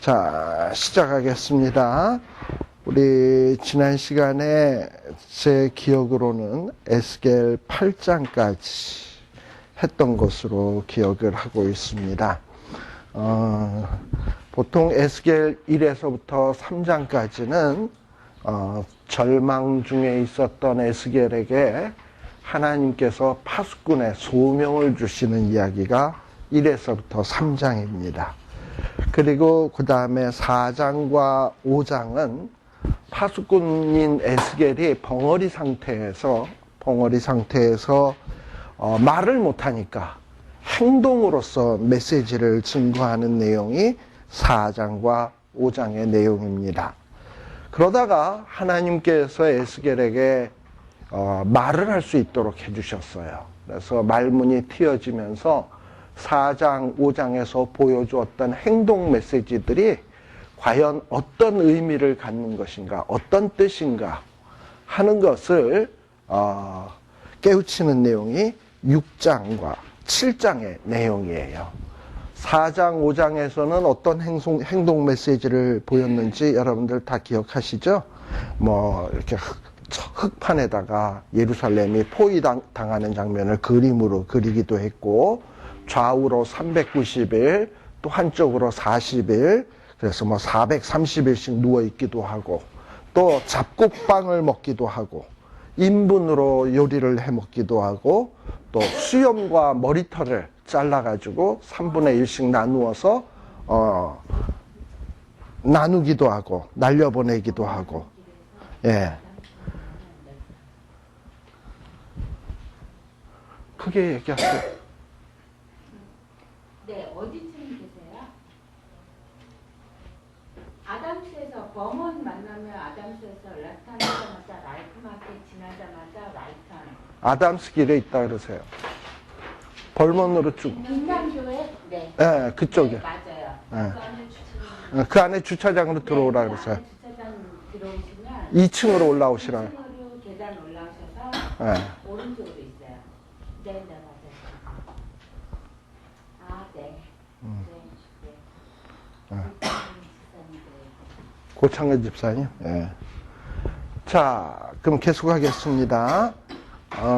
자, 시작하겠습니다. 우리 지난 시간에 제 기억으로는 에스겔 8장까지 했던 것으로 기억을 하고 있습니다. 보통 에스겔 1에서부터 3장까지는 절망 중에 있었던 에스겔에게 하나님께서 파수꾼의 소명을 주시는 이야기가 1에서부터 3장입니다. 그리고 그 다음에 4장과 5장은 파수꾼인 에스겔이 벙어리 상태에서 말을 못하니까 행동으로서 메시지를 증거하는 내용이 4장과 5장의 내용입니다. 그러다가 하나님께서 에스겔에게 말을 할 수 있도록 해주셨어요. 그래서 말문이 트여지면서 4장, 5장에서 보여주었던 행동 메시지들이 과연 어떤 의미를 갖는 것인가, 어떤 뜻인가 하는 것을 깨우치는 내용이 6장과 7장의 내용이에요. 4장, 5장에서는 어떤 행동 메시지를 보였는지 여러분들 다 기억하시죠? 이렇게 흙판에다가 예루살렘이 포위당하는 장면을 그림으로 그리기도 했고, 좌우로 390일, 또 한쪽으로 40일, 그래서 430일씩 누워있기도 하고, 또 잡곡빵을 먹기도 하고, 인분으로 요리를 해 먹기도 하고, 또 수염과 머리털을 잘라가지고 3분의 1씩 나누어서, 나누기도 하고, 날려보내기도 하고, 예. 크게 얘기하세요. 네, 어디쯤 계세요? 아담스에서 범원 만나면 아담스에서 랩탄하자마자 라이프마켓 지나자마자 라이턴. 아담스 길에 있다 그러세요. 벌먼으로 쭉. 인간교회? 네. 네, 그쪽에. 네, 맞아요. 네. 그 안에 주차장. 그 안에 주차장으로 들어오라 네, 그랬어요. 그 안에 주차장 들어오시면 2층으로 올라오시라. 2층으로 계단 올라오셔서 네. 오른쪽으로 있어요. 네, 네, 맞아요. 아, 네. 고창근 집사님. 예. 자, 그럼 계속하겠습니다.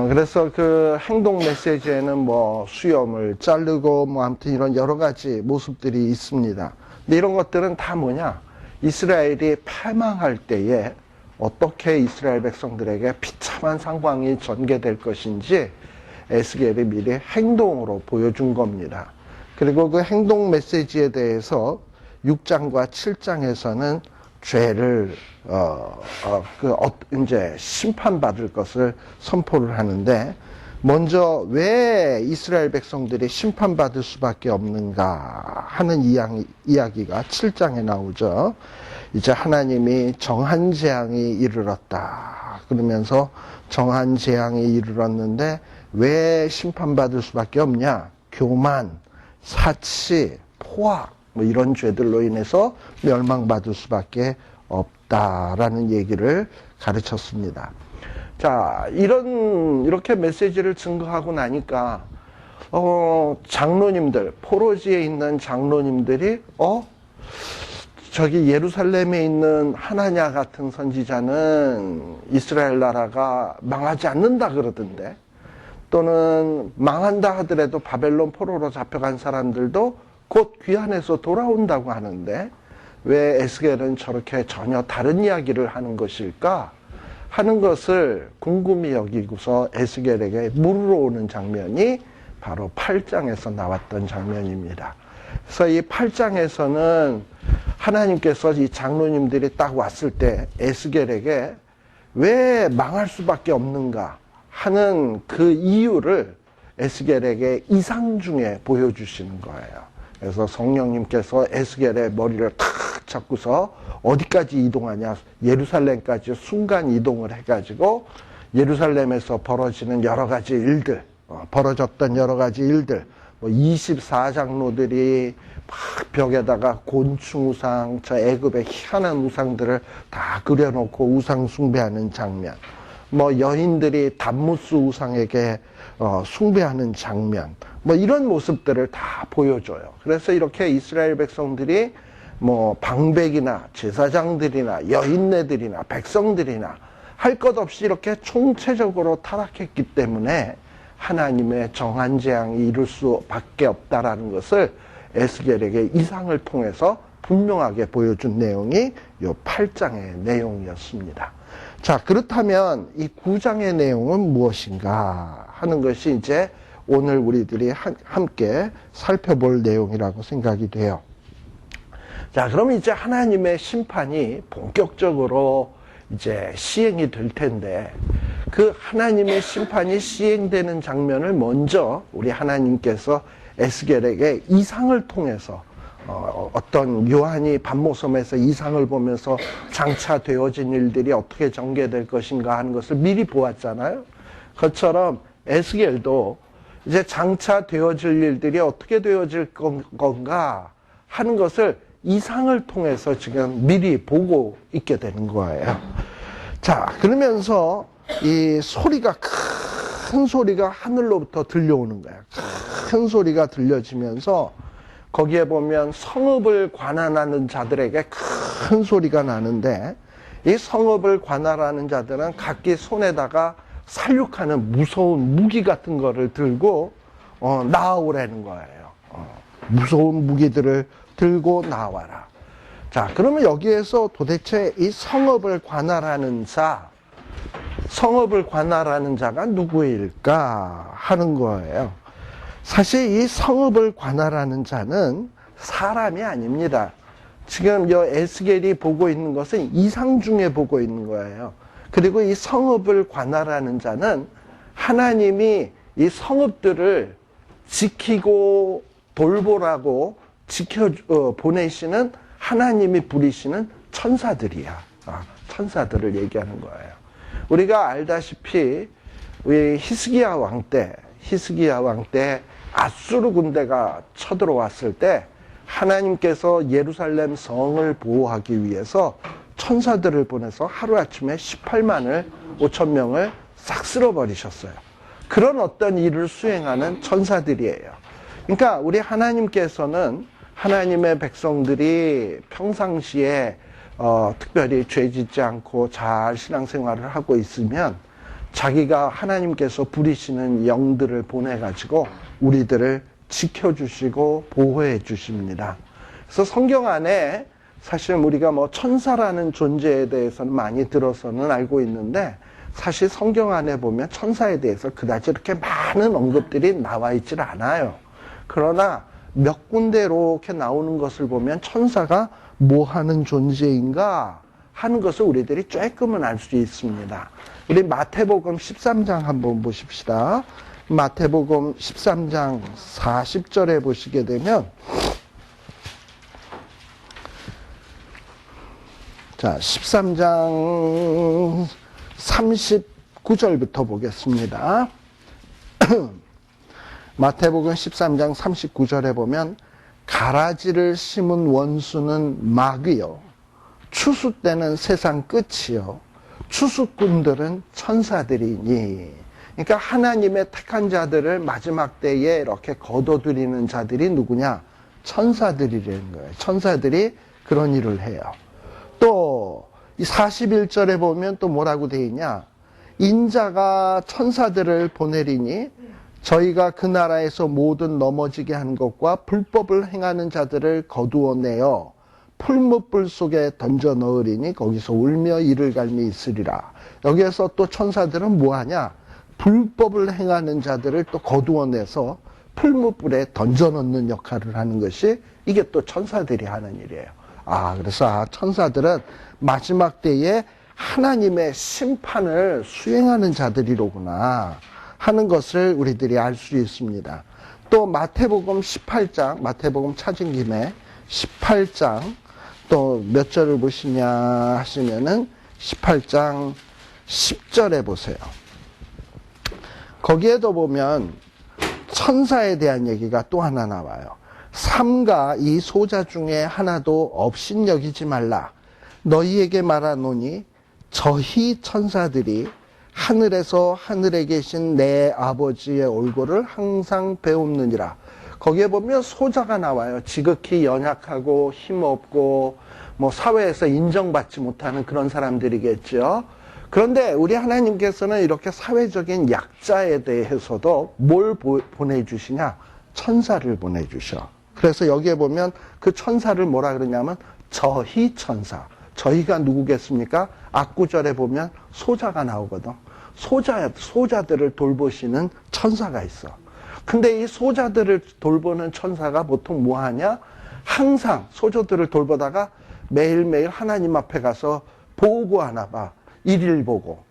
그래서 그 행동 메시지에는 수염을 자르고 아무튼 이런 여러 가지 모습들이 있습니다. 근데 이런 것들은 다 뭐냐? 이스라엘이 패망할 때에 어떻게 이스라엘 백성들에게 비참한 상황이 전개될 것인지 에스겔이 미리 행동으로 보여준 겁니다. 그리고 그 행동 메시지에 대해서 6장과 7장에서는 죄를 이제 심판받을 것을 선포를 하는데, 먼저 왜 이스라엘 백성들이 심판받을 수밖에 없는가 하는 이야기가 7장에 나오죠. 이제 하나님이 정한 재앙이 이르렀다 그러면서 정한 재앙이 이르렀는데 왜 심판받을 수밖에 없냐? 교만, 사치, 포악 이런 죄들로 인해서 멸망받을 수밖에 없다라는 얘기를 가르쳤습니다. 자, 이렇게 메시지를 증거하고 나니까 장로님들, 포로지에 있는 장로님들이 저기 예루살렘에 있는 하나냐 같은 선지자는 이스라엘 나라가 망하지 않는다 그러던데, 또는 망한다 하더라도 바벨론 포로로 잡혀간 사람들도 곧 귀환해서 돌아온다고 하는데 왜 에스겔은 저렇게 전혀 다른 이야기를 하는 것일까 하는 것을 궁금히 여기고서 에스겔에게 물으러 오는 장면이 바로 8장에서 나왔던 장면입니다. 그래서 이 8장에서는 하나님께서 이 장로님들이 딱 왔을 때 에스겔에게 왜 망할 수밖에 없는가 하는 그 이유를 에스겔에게 이상 중에 보여주시는 거예요. 그래서 성령님께서 에스겔의 머리를 탁 잡고서 어디까지 이동하냐? 예루살렘까지 순간 이동을 해가지고 예루살렘에서 벌어졌던 여러 가지 일들, 24장로들이 막 벽에다가 곤충 우상, 저 애굽의 희한한 우상들을 다 그려놓고 우상 숭배하는 장면, 여인들이 담무스 우상에게 숭배하는 장면, 이런 모습들을 다 보여줘요. 그래서 이렇게 이스라엘 백성들이 뭐 방백이나 제사장들이나 여인네들이나 백성들이나 할 것 없이 이렇게 총체적으로 타락했기 때문에 하나님의 정한 재앙이 이룰 수밖에 없다라는 것을 에스겔에게 이상을 통해서 분명하게 보여준 내용이 이 8장의 내용이었습니다. 자, 그렇다면 이 9장의 내용은 무엇인가 하는 것이 이제 오늘 우리들이 함께 살펴볼 내용이라고 생각이 돼요. 자, 그럼 이제 하나님의 심판이 본격적으로 이제 시행이 될 텐데, 그 하나님의 심판이 시행되는 장면을 먼저 우리 하나님께서 에스겔에게 이상을 통해서 어떤 요한이 밤모섬에서 이상을 보면서 장차 되어진 일들이 어떻게 전개될 것인가 하는 것을 미리 보았잖아요. 그것처럼 에스겔도 이제 장차 되어질 일들이 어떻게 되어질 건가 하는 것을 이상을 통해서 지금 미리 보고 있게 되는 거예요. 자, 그러면서 이 소리가, 큰 소리가 하늘로부터 들려오는 거예요. 큰 소리가 들려지면서 거기에 보면 성읍을 관할하는 자들에게 큰 소리가 나는데, 이 성읍을 관할하는 자들은 각기 손에다가 살육하는 무서운 무기 같은 거를 들고 나오라는 거예요. 무서운 무기들을 들고 나와라. 자, 그러면 여기에서 도대체 이 성읍을 관할하는 자가 누구일까 하는 거예요. 사실 이 성읍을 관할하는 자는 사람이 아닙니다. 지금 이 에스겔이 보고 있는 것은 이상 중에 보고 있는 거예요. 그리고 이 성읍을 관할하는 자는 하나님이 이 성읍들을 지키고 돌보라고 보내시는 하나님이 부리시는 천사들이야. 천사들을 얘기하는 거예요. 우리가 알다시피 우리 히스기야 왕 때 아수르 군대가 쳐들어왔을 때 하나님께서 예루살렘 성을 보호하기 위해서 천사들을 보내서 하루아침에 18만 5천 명을 싹 쓸어버리셨어요. 그런 어떤 일을 수행하는 천사들이에요. 그러니까 우리 하나님께서는 하나님의 백성들이 평상시에 특별히 죄 짓지 않고 잘 신앙생활을 하고 있으면 자기가 하나님께서 부리시는 영들을 보내가지고 우리들을 지켜주시고 보호해 주십니다. 그래서 성경 안에 사실 우리가 뭐 천사라는 존재에 대해서는 많이 들어서는 알고 있는데, 사실 성경 안에 보면 천사에 대해서 그다지 이렇게 많은 언급들이 나와 있질 않아요. 그러나 몇 군데로 이렇게 나오는 것을 보면 천사가 뭐 하는 존재인가 하는 것을 우리들이 조금은 알 수 있습니다. 우리 마태복음 13장 한번 보십시다. 마태복음 13장 40절에 보시게 되면, 자, 13장 39절부터 보겠습니다. 마태복음 13장 39절에 보면, 가라지를 심은 원수는 마귀요, 추수 때는 세상 끝이요, 추수꾼들은 천사들이니. 그러니까 하나님의 택한 자들을 마지막 때에 이렇게 거둬들이는 자들이 누구냐? 천사들이라는 거예요. 천사들이 그런 일을 해요. 또 41절에 보면 또 뭐라고 되어 있냐? 인자가 천사들을 보내리니 저희가 그 나라에서 모든 넘어지게 한 것과 불법을 행하는 자들을 거두어내어 풀무불 속에 던져 넣으리니 거기서 울며 이를 갈미 있으리라. 여기에서 또 천사들은 뭐하냐? 불법을 행하는 자들을 또 거두어내서 풀무불에 던져 넣는 역할을 하는 것이 이게 또 천사들이 하는 일이에요. 그래서 천사들은 마지막 때에 하나님의 심판을 수행하는 자들이로구나 하는 것을 우리들이 알 수 있습니다. 또 마태복음 18장, 마태복음 찾은 김에 18장 또 몇 절을 보시냐 하시면은 18장 10절에 보세요. 거기에도 보면 천사에 대한 얘기가 또 하나 나와요. 삼가 이 소자 중에 하나도 업신여기지 말라. 너희에게 말하노니 저희 천사들이 하늘에서 하늘에 계신 내 아버지의 얼굴을 항상 배웁느니라. 거기에 보면 소자가 나와요. 지극히 연약하고 힘없고 뭐 사회에서 인정받지 못하는 그런 사람들이겠죠. 그런데 우리 하나님께서는 이렇게 사회적인 약자에 대해서도 뭘 보내주시냐? 천사를 보내주셔. 그래서 여기에 보면 그 천사를 뭐라 그러냐면 저희 천사. 저희가 누구겠습니까? 앞구절에 보면 소자가 나오거든. 소자들을 돌보시는 천사가 있어. 근데 이 소자들을 돌보는 천사가 보통 뭐 하냐? 항상 소자들을 돌보다가 매일매일 하나님 앞에 가서 보고하나 봐. 일일 보고.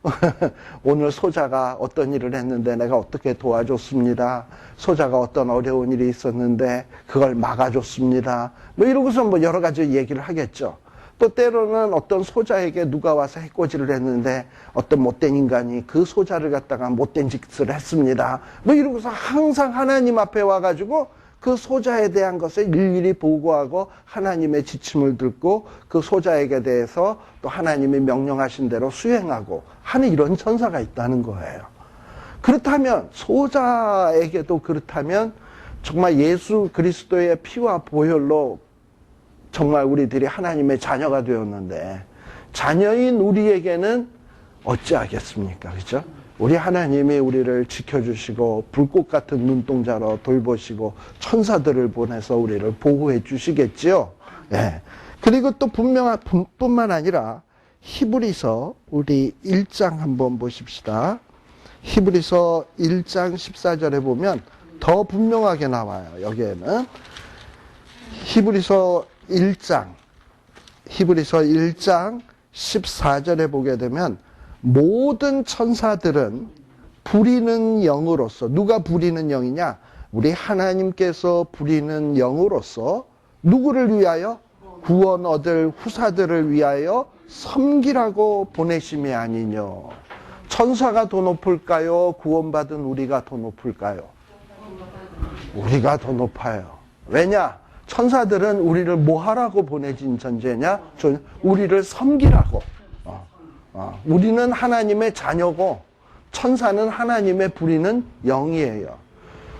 오늘 소자가 어떤 일을 했는데 내가 어떻게 도와줬습니다. 소자가 어떤 어려운 일이 있었는데 그걸 막아줬습니다. 뭐 이러고서 뭐 여러 가지 얘기를 하겠죠. 또 때로는 어떤 소자에게 누가 와서 해코지를 했는데 어떤 못된 인간이 그 소자를 갖다가 못된 짓을 했습니다. 뭐 이러고서 항상 하나님 앞에 와가지고 그 소자에 대한 것을 일일이 보고하고 하나님의 지침을 듣고 그 소자에게 대해서 또 하나님이 명령하신 대로 수행하고 하는 이런 천사가 있다는 거예요. 그렇다면 소자에게도 그렇다면 정말 예수 그리스도의 피와 보혈로 정말 우리들이 하나님의 자녀가 되었는데 자녀인 우리에게는 어찌하겠습니까? 그렇죠? 우리 하나님이 우리를 지켜주시고 불꽃 같은 눈동자로 돌보시고 천사들을 보내서 우리를 보호해 주시겠지요. 예. 그리고 또 뿐만 아니라 히브리서 우리 1장 한번 보십시다. 히브리서 1장 14절에 보면 더 분명하게 나와요. 여기에는 히브리서 1장 14절에 보게 되면 모든 천사들은 부리는 영으로서, 누가 부리는 영이냐? 우리 하나님께서 부리는 영으로서 누구를 위하여? 구원 얻을 후사들을 위하여 섬기라고 보내심이 아니뇨. 천사가 더 높을까요? 구원받은 우리가 더 높을까요? 우리가 더 높아요. 왜냐? 천사들은 우리를 뭐 하라고 보내진 존재냐? 우리를 섬기라고. 우리는 하나님의 자녀고 천사는 하나님의 부리는 영이에요.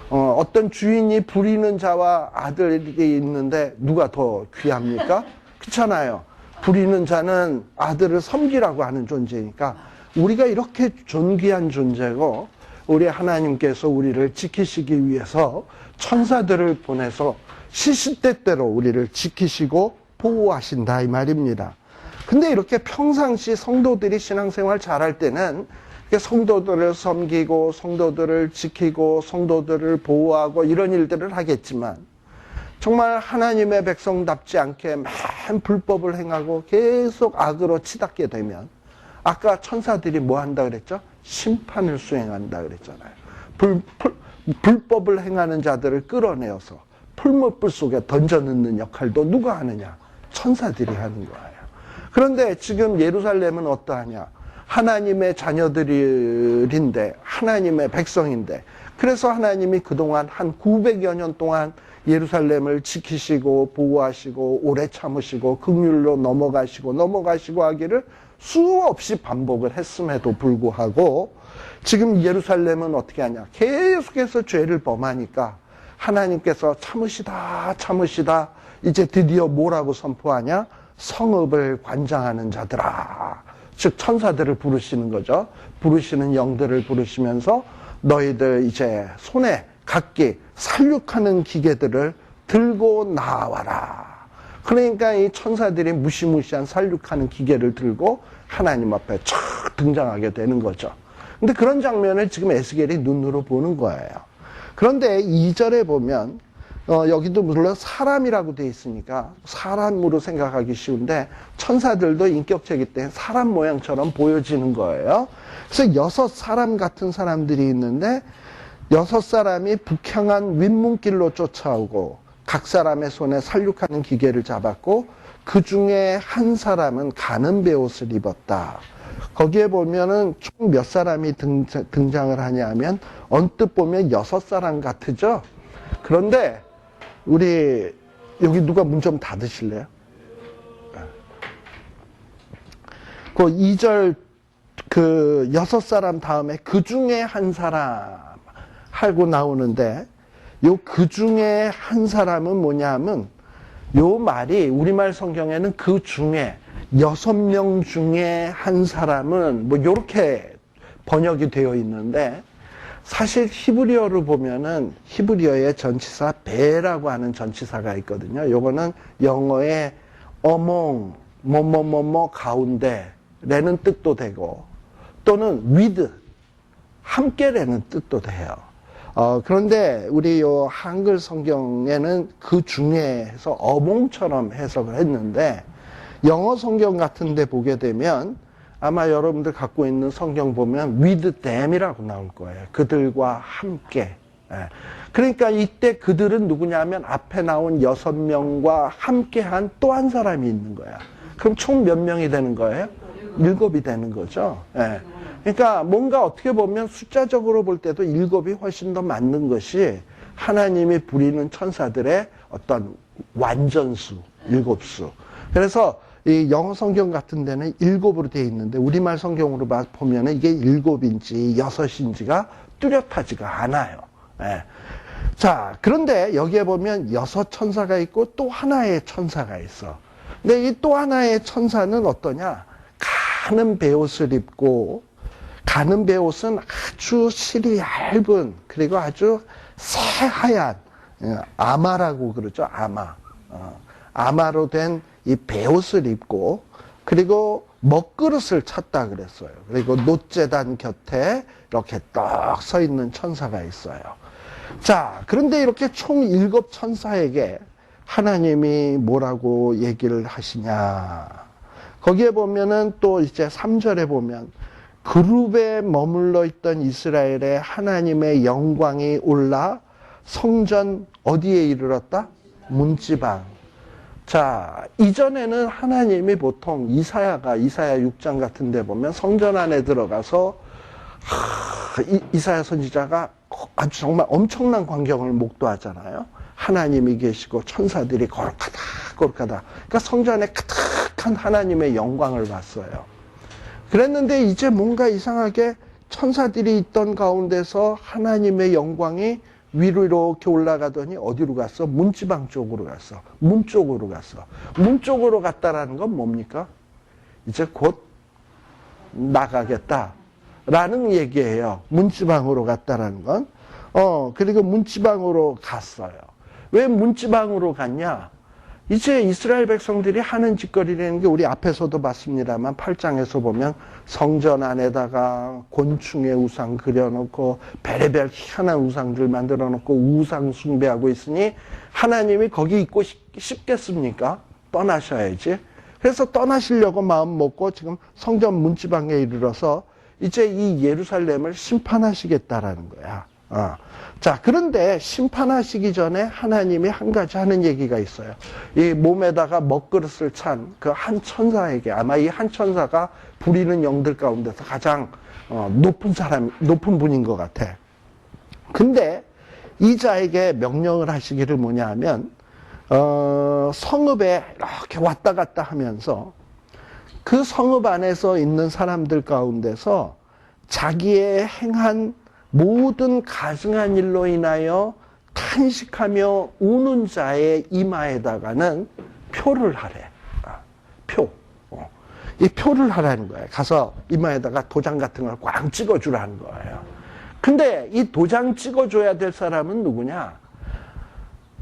어떤 주인이 부리는 자와 아들이 있는데 누가 더 귀합니까? 그렇잖아요. 부리는 자는 아들을 섬기라고 하는 존재니까 우리가 이렇게 존귀한 존재고 우리 하나님께서 우리를 지키시기 위해서 천사들을 보내서 시시때때로 우리를 지키시고 보호하신다 이 말입니다. 근데 이렇게 평상시 성도들이 신앙생활 잘할 때는 성도들을 섬기고 성도들을 지키고 성도들을 보호하고 이런 일들을 하겠지만 정말 하나님의 백성답지 않게 맨 불법을 행하고 계속 악으로 치닫게 되면 아까 천사들이 뭐 한다 그랬죠? 심판을 수행한다 그랬잖아요. 불법을 행하는 자들을 끌어내어서 풀무불 속에 던져넣는 역할도 누가 하느냐? 천사들이 하는 거예요. 그런데 지금 예루살렘은 어떠하냐? 하나님의 자녀들인데 하나님의 백성인데 그래서 하나님이 그동안 한 900여 년 동안 예루살렘을 지키시고 보호하시고 오래 참으시고 긍휼로 넘어가시고 하기를 수없이 반복을 했음에도 불구하고 지금 예루살렘은 어떻게 하냐? 계속해서 죄를 범하니까 하나님께서 참으시다 이제 드디어 뭐라고 선포하냐? 성읍을 관장하는 자들아. 즉 천사들을 부르시는 거죠. 부르시는 영들을 부르시면서 너희들 이제 손에 각기 살육하는 기계들을 들고 나와라. 그러니까 이 천사들이 무시무시한 살육하는 기계를 들고 하나님 앞에 촥 등장하게 되는 거죠. 근데 그런 장면을 지금 에스겔이 눈으로 보는 거예요. 그런데 2절에 보면 여기도 물론 사람이라고 돼 있으니까 사람으로 생각하기 쉬운데 천사들도 인격체이기 때문에 사람 모양처럼 보여지는 거예요. 그래서 6사람 같은 사람들이 있는데 6사람이 북향한 윗문길로 쫓아오고 각 사람의 손에 살육하는 기계를 잡았고 그 중에 한 사람은 가는 베옷을 입었다. 거기에 보면은 총 몇 사람이 등장을 하냐 하면 언뜻 보면 6사람 같으죠. 그런데 우리 여기 누가 문 좀 닫으실래요? 그 2절 그 6사람 다음에 그 중에 한 사람 하고 나오는데 요 그 중에 한 사람은 뭐냐 하면 요 말이 우리말 성경에는 그 중에 6명 중에 한 사람은 뭐 요렇게 번역이 되어 있는데 사실 히브리어를 보면은 히브리어의 전치사 베라고 하는 전치사가 있거든요. 요거는 영어의 among 뭐뭐뭐뭐 가운데라는 뜻도 되고 또는 with 함께라는 뜻도 돼요. 그런데 우리 요 한글 성경에는 그 중에서 어몽처럼 해석을 했는데 영어 성경 같은 데 보게 되면 아마 여러분들 갖고 있는 성경 보면 with them이라고 나올 거예요. 그들과 함께. 그러니까 이때 그들은 누구냐면 앞에 나온 6명과 함께한 또 한 사람이 있는 거야. 그럼 총 몇 명이 되는 거예요? 7이 되는 거죠. 그러니까 뭔가 어떻게 보면 숫자적으로 볼 때도 7이 훨씬 더 맞는 것이 하나님이 부리는 천사들의 어떤 완전수, 7수. 그래서 이 영어 성경 같은 데는 7으로 되어 있는데 우리말 성경으로 보면 이게 7인지 6인지가 뚜렷하지가 않아요. 자, 그런데 여기에 보면 6 천사가 있고 또 하나의 천사가 있어. 근데 이 또 하나의 천사는 어떠냐? 가는 베옷을 입고 가는 베옷은 아주 실이 얇은 그리고 아주 새하얀 아마라고 그러죠. 아마로 된 이 베옷을 입고 그리고 먹그릇을 찼다 그랬어요. 그리고 놋제단 곁에 이렇게 떡 서 있는 천사가 있어요. 자, 그런데 이렇게 총 7 천사에게 하나님이 뭐라고 얘기를 하시냐. 거기에 보면은 또 이제 3절에 보면 그룹에 머물러 있던 이스라엘에 하나님의 영광이 올라 성전 어디에 이르렀다? 문지방. 자, 이전에는 하나님이 보통 이사야 6장 같은 데 보면 성전 안에 들어가서 이사야 선지자가 아주 정말 엄청난 광경을 목도하잖아요. 하나님이 계시고 천사들이 거룩하다. 그러니까 성전에 가득한 하나님의 영광을 봤어요. 그랬는데 이제 뭔가 이상하게 천사들이 있던 가운데서 하나님의 영광이 위로 이렇게 올라가더니 어디로 갔어? 문지방 쪽으로 갔어. 문 쪽으로 갔어. 문 쪽으로 갔다라는 건 뭡니까? 이제 곧 나가겠다라는 얘기예요. 문지방으로 갔다라는 건. 그리고 문지방으로 갔어요. 왜 문지방으로 갔냐? 이제 이스라엘 백성들이 하는 짓거리라는 게 우리 앞에서도 봤습니다만 8장에서 보면 성전 안에다가 곤충의 우상 그려놓고 별의별 희한한 우상들 만들어놓고 우상 숭배하고 있으니 하나님이 거기 있고 싶겠습니까? 떠나셔야지. 그래서 떠나시려고 마음 먹고 지금 성전 문지방에 이르러서 이제 이 예루살렘을 심판하시겠다라는 거야. 자, 그런데 심판하시기 전에 하나님이 한 가지 하는 얘기가 있어요. 이 몸에다가 먹그릇을 찬 그 한 천사에게, 아마 이 한 천사가 부리는 영들 가운데서 가장 높은 분인 것 같아. 근데 이 자에게 명령을 하시기를 뭐냐 하면, 성읍에 이렇게 왔다 갔다 하면서 그 성읍 안에서 있는 사람들 가운데서 자기의 행한 모든 가증한 일로 인하여 탄식하며 우는 자의 이마에다가는 표를 하래. 표. 이 표를 하라는 거예요. 가서 이마에다가 도장 같은 걸 꽝 찍어주라는 거예요. 근데 이 도장 찍어줘야 될 사람은 누구냐?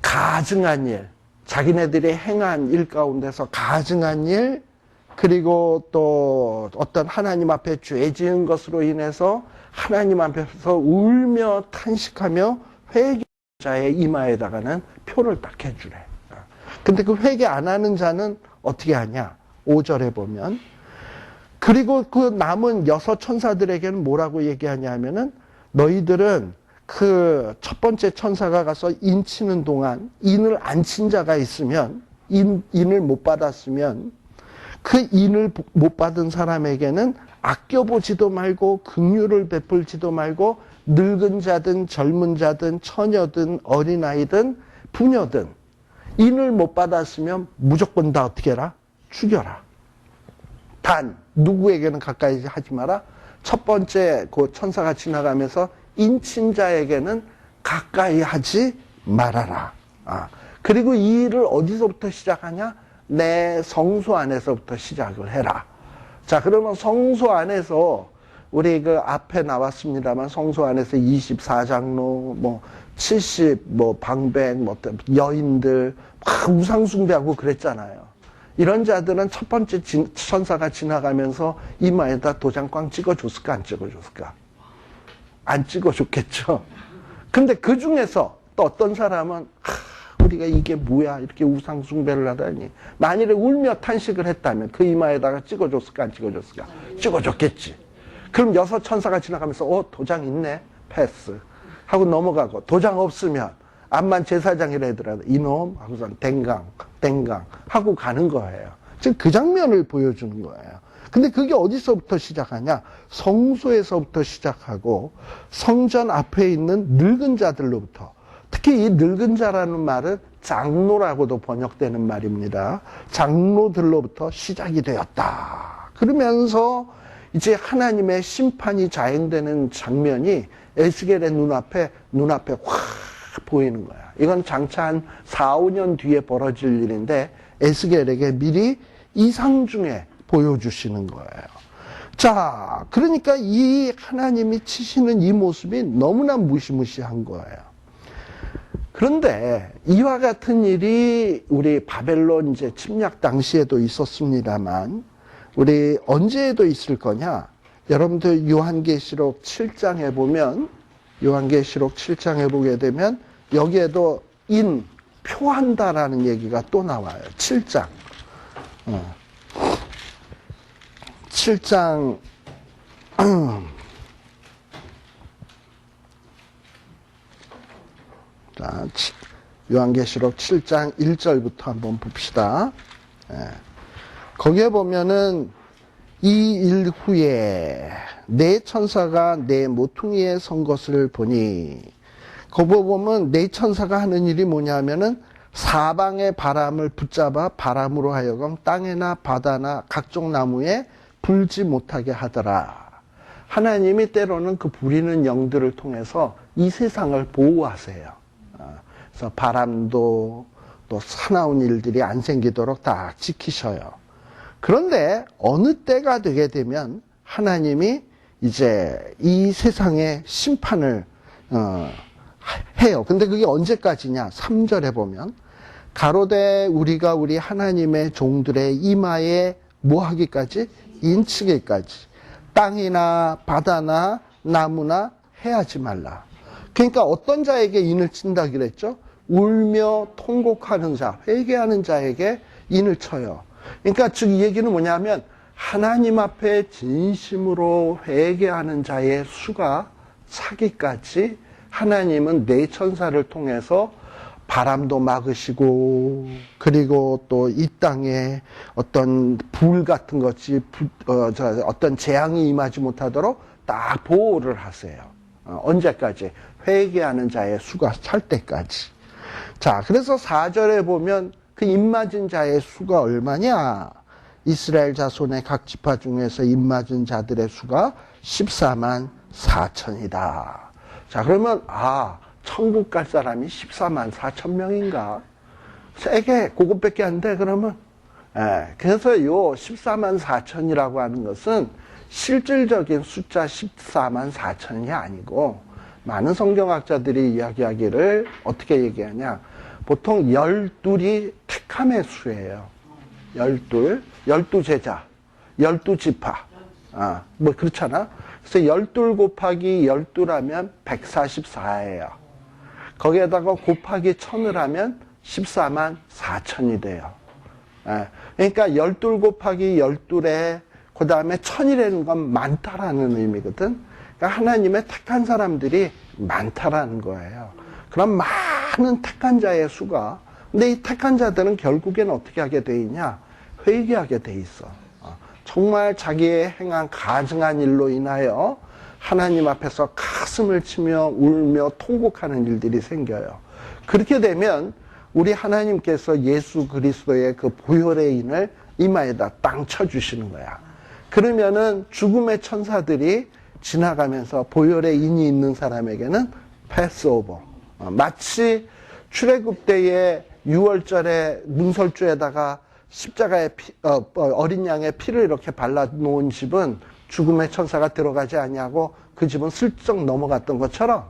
가증한 일. 자기네들이 행한 일 가운데서 가증한 일, 그리고 또 어떤 하나님 앞에 죄 지은 것으로 인해서 하나님 앞에서 울며 탄식하며 회개자의 이마에다가는 표를 딱 해주래. 근데 그 회개 안 하는 자는 어떻게 하냐? 5절에 보면. 그리고 그 남은 6 천사들에게는 뭐라고 얘기하냐 하면은 너희들은 그 첫 번째 천사가 가서 인 치는 동안 인을 안 친 자가 있으면 인을 못 받았으면 그 인을 못 받은 사람에게는 아껴보지도 말고 긍휼을 베풀지도 말고 늙은 자든 젊은 자든 처녀든 어린아이든 부녀든 인을 못 받았으면 무조건 다 어떻게 해라? 죽여라. 단 누구에게는 가까이 하지 마라. 첫 번째 그 천사가 지나가면서 인친 자에게는 가까이 하지 말아라. 그리고 이 일을 어디서부터 시작하냐? 내 성소 안에서부터 시작을 해라. 자, 그러면 성소 안에서 우리 그 앞에 나왔습니다만 성소 안에서 24장로, 70, 방백, 여인들 막 우상숭배하고 그랬잖아요. 이런 자들은 첫 번째 천사가 지나가면서 이마에다 도장꽝 찍어줬을까, 안 찍어줬을까? 안 찍어줬겠죠. 근데 그 중에서 또 어떤 사람은, 우리가 이게 뭐야? 이렇게 우상숭배를 하다니. 만일에 울며 탄식을 했다면 그 이마에다가 찍어줬을까, 안 찍어줬을까? 찍어줬겠지. 그럼 6 천사가 지나가면서, 도장 있네? 패스. 하고 넘어가고, 도장 없으면, 암만 제사장이라 하더라도, 이놈? 하고선 댕강 하고 가는 거예요. 지금 그 장면을 보여주는 거예요. 근데 그게 어디서부터 시작하냐? 성소에서부터 시작하고, 성전 앞에 있는 늙은 자들로부터, 특히 이 늙은 자라는 말은 장로라고도 번역되는 말입니다. 장로들로부터 시작이 되었다. 그러면서 이제 하나님의 심판이 자행되는 장면이 에스겔의 눈앞에 확 보이는 거야. 이건 장차 한 4, 5년 뒤에 벌어질 일인데 에스겔에게 미리 이상 중에 보여주시는 거예요. 자, 그러니까 이 하나님이 치시는 이 모습이 너무나 무시무시한 거예요. 그런데 이와 같은 일이 우리 바벨론 이제 침략 당시에도 있었습니다만 우리 언제에도 있을 거냐? 여러분들 요한계시록 7장에 보면 요한계시록 7장에 보게 되면 여기에도 표한다라는 얘기가 또 나와요. 7장. 7장 자, 요한계시록 7장 1절부터 한번 봅시다. 거기에 보면은 이 일 후에 네 천사가 내 모퉁이에 선 것을 보니 거기 보면 네 천사가 하는 일이 뭐냐면은 사방의 바람을 붙잡아 바람으로 하여금 땅에나 바다나 각종 나무에 불지 못하게 하더라. 하나님이 때로는 그 부리는 영들을 통해서 이 세상을 보호하세요. 그래서 바람도 또 사나운 일들이 안 생기도록 다 지키셔요. 그런데 어느 때가 되게 되면 하나님이 이제 이 세상의 심판을 해요. 근데 그게 언제까지냐? 3절에 보면 가로되 우리가 우리 하나님의 종들의 이마에 뭐 하기까지? 인치기까지. 땅이나 바다나 나무나 해하지 말라. 그러니까 어떤 자에게 인을 친다 그랬죠? 울며 통곡하는 자, 회개하는 자에게 인을 쳐요. 그러니까 즉 이 얘기는 뭐냐면 하나님 앞에 진심으로 회개하는 자의 수가 차기까지 하나님은 네 천사를 통해서 바람도 막으시고 그리고 또 이 땅에 어떤 불 같은 것이 어떤 재앙이 임하지 못하도록 딱 보호를 하세요. 언제까지? 회개하는 자의 수가 찰 때까지. 자, 그래서 4절에 보면 그 입맞은 자의 수가 얼마냐? 이스라엘 자손의 각 지파 중에서 입맞은 자들의 수가 14만 4천이다. 자, 그러면 천국 갈 사람이 14만 4천 명인가? 세게 그것밖에 안 돼, 그러면? 그래서 요 14만 4천이라고 하는 것은 실질적인 숫자 14만 4천이 아니고 많은 성경학자들이 이야기하기를 어떻게 얘기하냐? 보통 12이 택함의 수예요. 12 제자, 12지파. 뭐 그렇잖아. 그래서 12 곱하기 12라면 144예요. 거기에다가 곱하기 1000을 하면 14만 4천이 돼요. 그러니까 12 곱하기 12에 그 다음에 1000이라는 건 많다라는 의미거든. 그러니까 하나님의 택한 사람들이 많다라는 거예요. 그럼 많은 택한 자의 수가, 근데 이 택한 자들은 결국에는 어떻게 하게 돼 있냐? 회개하게 돼 있어. 정말 자기의 행한 가증한 일로 인하여 하나님 앞에서 가슴을 치며 울며 통곡하는 일들이 생겨요. 그렇게 되면 우리 하나님께서 예수 그리스도의 그 보혈의 인을 이마에다 땅 쳐주시는 거야. 그러면은 죽음의 천사들이 지나가면서 보혈의 인이 있는 사람에게는 패스오버. 마치 출애굽 때에 6월절에 문설주에다가 십자가의 어린 양의 피를 이렇게 발라놓은 집은 죽음의 천사가 들어가지 아니하고 그 집은 슬쩍 넘어갔던 것처럼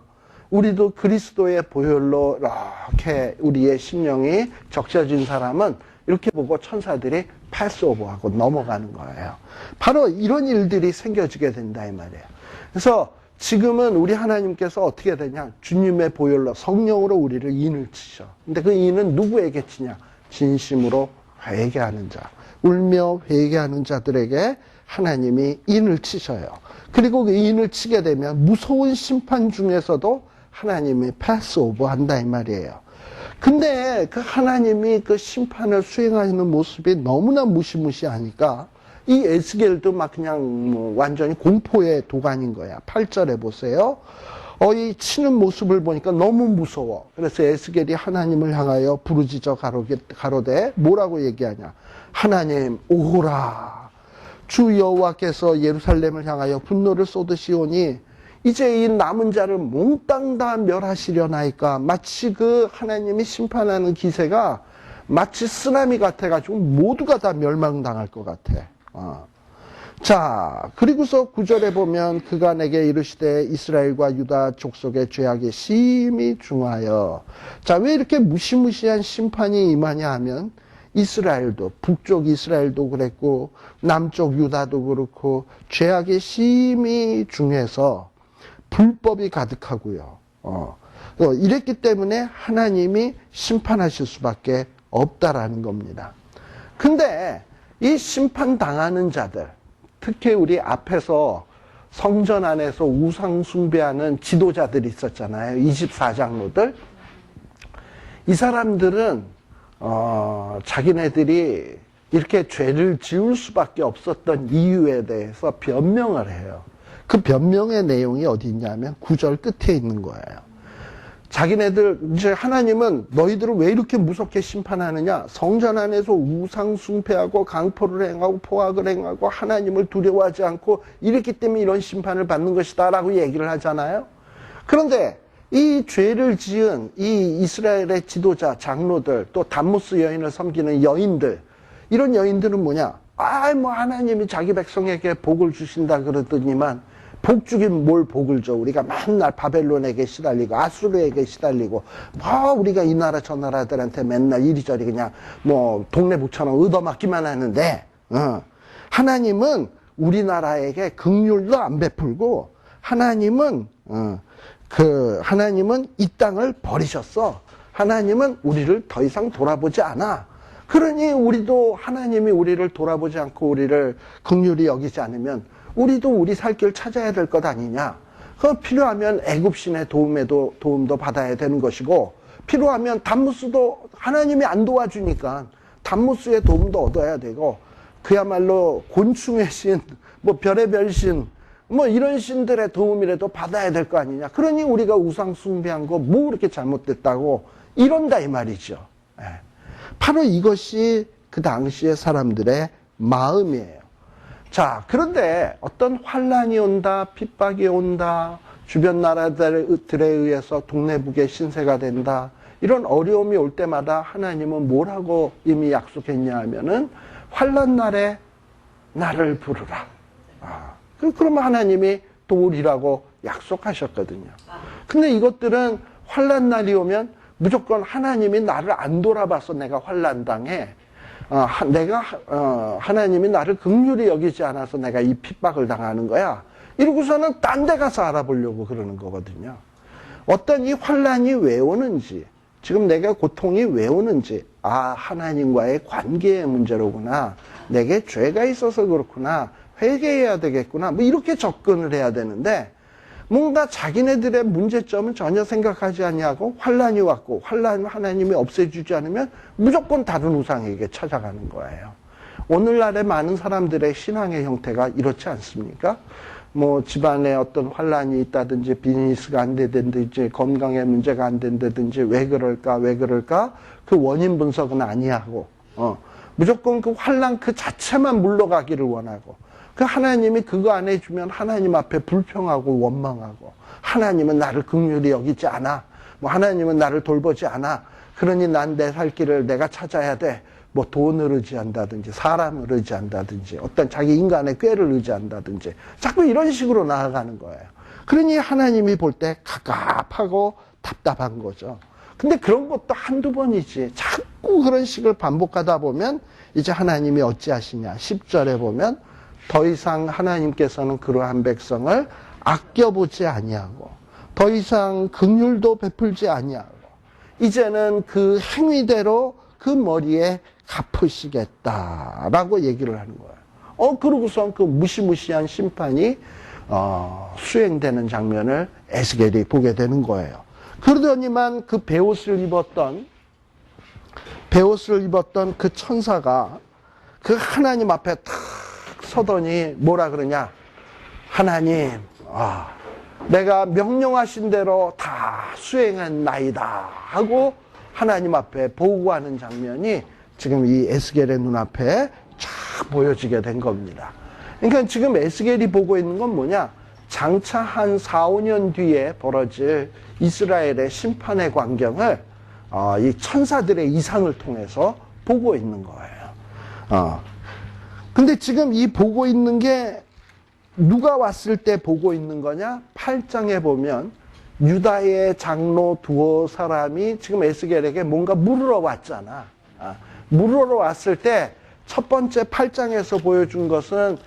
우리도 그리스도의 보혈로 이렇게 우리의 심령이 적셔진 사람은 이렇게 보고 천사들이 패스오버하고 넘어가는 거예요. 바로 이런 일들이 생겨지게 된다 이 말이에요. 그래서 지금은 우리 하나님께서 어떻게 되냐? 주님의 보혈로 성령으로 우리를 인을 치셔. 근데 그 인은 누구에게 치냐? 진심으로 회개하는 자, 울며 회개하는 자들에게 하나님이 인을 치셔요. 그리고 그 인을 치게 되면 무서운 심판 중에서도 하나님이 패스오버 한다 이 말이에요. 근데 그 하나님이 그 심판을 수행하시는 모습이 너무나 무시무시하니까 이 에스겔도 막 그냥 뭐 완전히 공포의 도가니인 거야. 8절에 보세요. 이 치는 모습을 보니까 너무 무서워. 그래서 에스겔이 하나님을 향하여 부르짖어 가로되 뭐라고 얘기하냐. 하나님 오호라. 주 여호와께서 예루살렘을 향하여 분노를 쏟으시오니 이제 이 남은 자를 몽땅 다 멸하시려나이까. 마치 그 하나님이 심판하는 기세가 마치 쓰나미 같아가지고 모두가 다 멸망당할 것 같아. 자, 그리고서 9절에 보면 그가 내게 이르시되 이스라엘과 유다 족속의 죄악이 심히 중하여. 자, 왜 이렇게 무시무시한 심판이 임하냐 하면 이스라엘도, 북쪽 이스라엘도 그랬고 남쪽 유다도 그렇고 죄악이 심히 중해서 불법이 가득하고요. 이랬기 때문에 하나님이 심판하실 수밖에 없다라는 겁니다. 근데 이 심판당하는 자들, 특히 우리 앞에서 성전 안에서 우상 숭배하는 지도자들이 있었잖아요. 24장로들. 이 사람들은 자기네들이 이렇게 죄를 지을 수밖에 없었던 이유에 대해서 변명을 해요. 그 변명의 내용이 어디 있냐면 9절 끝에 있는 거예요. 자기네들, 이제 하나님은 너희들을 왜 이렇게 무섭게 심판하느냐? 성전 안에서 우상 숭배하고 강포를 행하고 포악을 행하고 하나님을 두려워하지 않고 이랬기 때문에 이런 심판을 받는 것이다 라고 얘기를 하잖아요. 그런데 이 죄를 지은 이 이스라엘의 지도자, 장로들, 또 담무스 여인을 섬기는 여인들, 이런 여인들은 뭐냐? 뭐 하나님이 자기 백성에게 복을 주신다 그러더니만 복 주긴 뭘 복을 줘. 우리가 맨날 바벨론에게 시달리고 아수르에게 시달리고 우리가 이 나라 저 나라들한테 맨날 이리저리 그냥 뭐 동네북처럼 얻어맞기만 하는데 하나님은 우리나라에게 긍휼도 안 베풀고 하나님은 이 땅을 버리셨어. 하나님은 우리를 더 이상 돌아보지 않아. 그러니 우리도 하나님이 우리를 돌아보지 않고 우리를 긍휼히 여기지 않으면 우리도 우리 살 길 찾아야 될 것 아니냐. 필요하면 애굽신의 도움도 받아야 되는 것이고 필요하면 담무스도 하나님이 안 도와주니까 담무스의 도움도 얻어야 되고 그야말로 곤충의 신, 뭐 별의별 신, 뭐 이런 신들의 도움이라도 받아야 될 거 아니냐. 그러니 우리가 우상 숭배한 거 뭐 그렇게 잘못됐다고 이런다 이 말이죠. 바로 이것이 그 당시의 사람들의 마음이에요. 자, 그런데 어떤 환란이 온다, 핍박이 온다, 주변 나라들에 의해서 동네북의 신세가 된다, 이런 어려움이 올 때마다 하나님은 뭐라고 이미 약속했냐 하면은 환란 날에 나를 부르라. 그러면 하나님이 도우리라고 약속하셨거든요. 근데 이것들은 환란 날이 오면 무조건 하나님이 나를 안 돌아봐서 내가 환란 당해. 하나님이 나를 긍휼히 여기지 않아서 내가 이 핍박을 당하는 거야. 이러고서는 딴 데 가서 알아보려고 그러는 거거든요. 어떤 이 환란이 왜 오는지, 지금 내가 고통이 왜 오는지, 하나님과의 관계의 문제로구나. 내게 죄가 있어서 그렇구나. 회개해야 되겠구나. 뭐 이렇게 접근을 해야 되는데, 뭔가 자기네들의 문제점은 전혀 생각하지 아니하고 환란이 왔고 환란을 하나님이 없애주지 않으면 무조건 다른 우상에게 찾아가는 거예요. 오늘날의 많은 사람들의 신앙의 형태가 이렇지 않습니까? 뭐 집안에 어떤 환란이 있다든지 비즈니스가 안 되든지 건강에 문제가 안 된다든지 왜 그럴까 그 원인 분석은 아니하고 무조건 그 환란 그 자체만 물러가기를 원하고 그 하나님이 그거 안 해주면 하나님 앞에 불평하고 원망하고 하나님은 나를 긍휼히 여기지 않아. 뭐 하나님은 나를 돌보지 않아. 그러니 난 내 살 길을 내가 찾아야 돼. 뭐 돈을 의지한다든지 사람을 의지한다든지 어떤 자기 인간의 꾀를 의지한다든지 자꾸 이런 식으로 나아가는 거예요. 그러니 하나님이 볼 때 갑갑하고 답답한 거죠. 근데 그런 것도 한두 번이지 자꾸 그런 식을 반복하다 보면 이제 하나님이 어찌하시냐. 10절에 보면 더 이상 하나님께서는 그러한 백성을 아껴보지 아니하고 더 이상 긍휼도 베풀지 아니하고 이제는 그 행위대로 그 머리에 갚으시겠다라고 얘기를 하는 거예요. 그러고선 그 무시무시한 심판이 수행되는 장면을 에스겔이 보게 되는 거예요. 그러더니만 그 베옷을 입었던 그 천사가 그 하나님 앞에 탁 서더니 뭐라 그러냐. 하나님, 내가 명령하신 대로 다 수행했나이다 하고 하나님 앞에 보고하는 장면이 지금 이 에스겔의 눈앞에 쫙 보여지게 된 겁니다. 그러니까 지금 에스겔이 보고 있는 건 뭐냐? 장차 한 4, 5년 뒤에 벌어질 이스라엘의 심판의 광경을 이 천사들의 이상을 통해서 보고 있는 거예요. 근데 지금 이 보고 있는 게 누가 왔을 때 보고 있는 거냐? 8장에 보면 유다의 장로 두어 사람이 지금 에스겔에게 뭔가 물으러 왔잖아. 물으러 왔을 때 첫 번째 8장에서 보여준 것은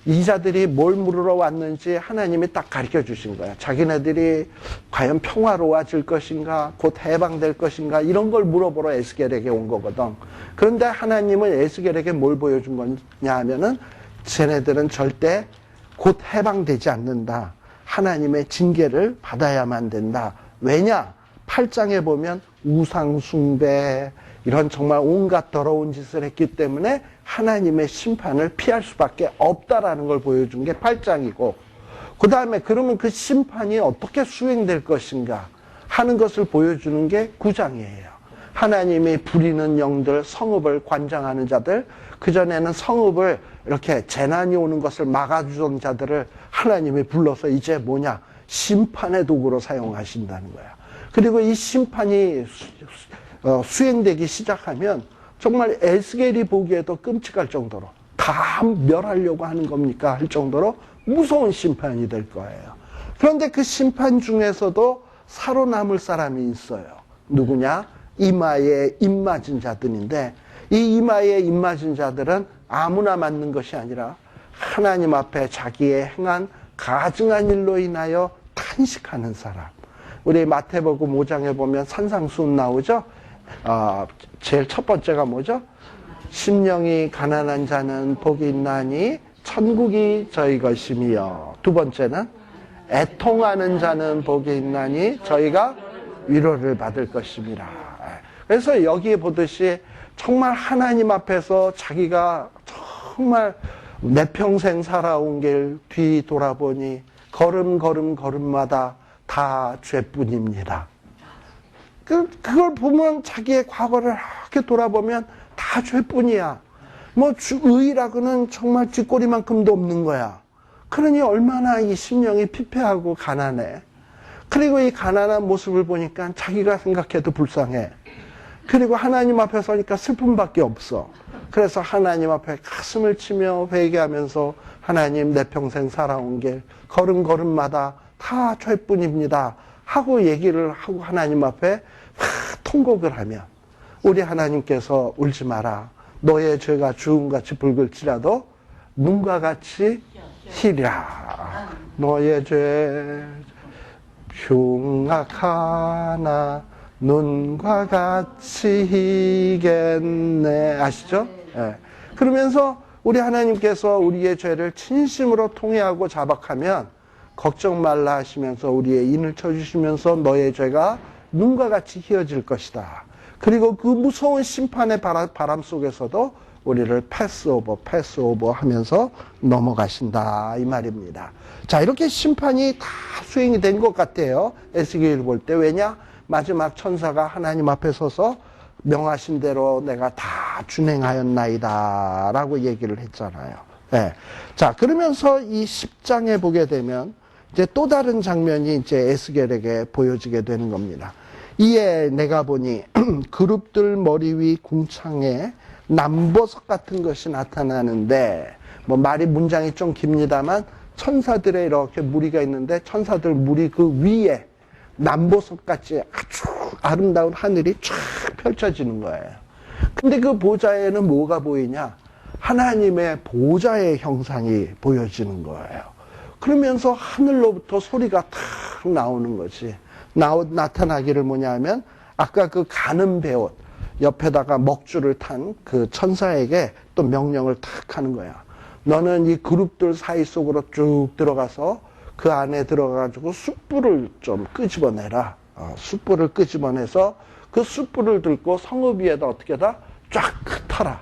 이 자들이 뭘 물으러 왔는지 하나님이 딱 가르쳐 주신 거야. 자기네들이 과연 평화로워질 것인가, 곧 해방될 것인가, 이런 걸 물어보러 에스겔에게 온 거거든. 그런데 하나님은 에스겔에게 뭘 보여준 거냐 하면은 쟤네들은 절대 곧 해방되지 않는다. 하나님의 징계를 받아야만 된다. 왜냐? 8장에 보면 우상숭배, 이런 정말 온갖 더러운 짓을 했기 때문에 하나님의 심판을 피할 수밖에 없다라는 걸 보여준 게 8장이고, 그 다음에 그러면 그 심판이 어떻게 수행될 것인가 하는 것을 보여주는 게 9장이에요. 하나님이 부리는 영들, 성읍을 관장하는 자들, 그전에는 성읍을 이렇게 재난이 오는 것을 막아주던 자들을 하나님이 불러서 이제 뭐냐? 심판의 도구로 사용하신다는 거야. 그리고 이 심판이 수행되기 시작하면 정말 에스겔이 보기에도 끔찍할 정도로 다 멸하려고 하는 겁니까? 할 정도로 무서운 심판이 될 거예요. 그런데 그 심판 중에서도 살아남을 사람이 있어요. 누구냐? 이마에 입맞은 자들인데 이 이마에 입맞은 자들은 아무나 맞는 것이 아니라 하나님 앞에 자기의 행한 가증한 일로 인하여 탄식하는 사람. 우리 마태복음 5장에 보면 산상수훈 나오죠? 제일 첫 번째가 뭐죠? 심령이 가난한 자는 복이 있나니 천국이 저희 것이며, 두 번째는 애통하는 자는 복이 있나니 저희가 위로를 받을 것입니다. 그래서 여기에 보듯이 정말 하나님 앞에서 자기가 정말 내 평생 살아온 길 뒤돌아보니 걸음마다 다 죄뿐입니다. 그걸 보면 자기의 과거를 이렇게 돌아보면 다 죄뿐이야. 뭐 의라고는 정말 쥐꼬리만큼도 없는 거야. 그러니 얼마나 이 심령이 피폐하고 가난해. 그리고 이 가난한 모습을 보니까 자기가 생각해도 불쌍해. 그리고 하나님 앞에 서니까 슬픔밖에 없어. 그래서 하나님 앞에 가슴을 치며 회개하면서 하나님, 내 평생 살아온 길 걸음마다 다 죄뿐입니다 하고 얘기를 하고 하나님 앞에 통곡을 하면 우리 하나님께서 울지 마라. 너의 죄가 주음같이 붉을지라도 눈과 같이 희리라. 너의 죄 흉악하나 눈과 같이 희겠네. 아시죠? 네. 그러면서 우리 하나님께서 우리의 죄를 진심으로 통회하고 자박하면 걱정 말라 하시면서 우리의 인을 쳐주시면서 너의 죄가 눈과 같이 희어질 것이다. 그리고 그 무서운 심판의 바람 속에서도 우리를 패스오버 하면서 넘어가신다, 이 말입니다. 자, 이렇게 심판이 다 수행이 된 것 같아요. 에스겔을 볼 때. 왜냐? 마지막 천사가 하나님 앞에 서서 명하신 대로 내가 다 준행하였나이다 라고 얘기를 했잖아요. 네. 자, 그러면서 이 10장에 보게 되면 이제 또 다른 장면이 이제 에스겔에게 보여지게 되는 겁니다. 이에 내가 보니 그룹들 머리 위 궁창에 남보석 같은 것이 나타나는데, 뭐 말이 문장이 좀 깁니다만 천사들의 이렇게 무리가 있는데 천사들 무리 그 위에 남보석같이 아주 아름다운 하늘이 쫙 펼쳐지는 거예요. 근데 그 보좌에는 뭐가 보이냐? 하나님의 보좌의 형상이 보여지는 거예요. 그러면서 하늘로부터 소리가 탁 나오는 거지. 나타나기를 뭐냐면 아까 그 가는 배옷 옆에다가 먹줄을 탄 그 천사에게 또 명령을 탁 하는 거야. 너는 이 그룹들 사이 속으로 쭉 들어가서 그 안에 들어가가지고 숯불을 좀 끄집어내라. 숯불을 끄집어내서 그 숯불을 들고 성읍 위에다 어떻게 다 쫙 흩어라.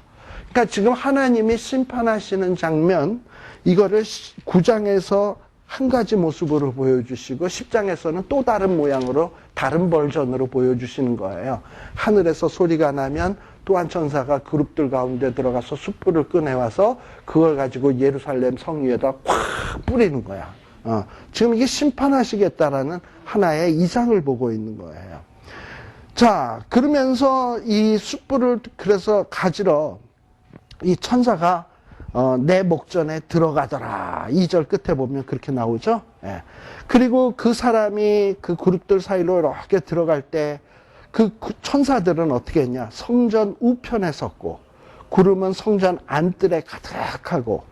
그러니까 지금 하나님이 심판하시는 장면, 이거를 9장에서 한 가지 모습으로 보여주시고 10장에서는 또 다른 모양으로 다른 버전으로 보여주시는 거예요. 하늘에서 소리가 나면 또 한 천사가 그룹들 가운데 들어가서 숯불을 꺼내와서 그걸 가지고 예루살렘 성 위에다 확 뿌리는 거야. 지금 이게 심판하시겠다라는 하나의 이상을 보고 있는 거예요. 자, 그러면서 이 숯불을 그래서 가지러 이 천사가 내 목전에 들어가더라. 2절 끝에 보면 그렇게 나오죠. 예. 그리고 그 사람이 그 그룹들 사이로 이렇게 들어갈 때 그 천사들은 어떻게 했냐? 성전 우편에 섰고 구름은 성전 안뜰에 가득하고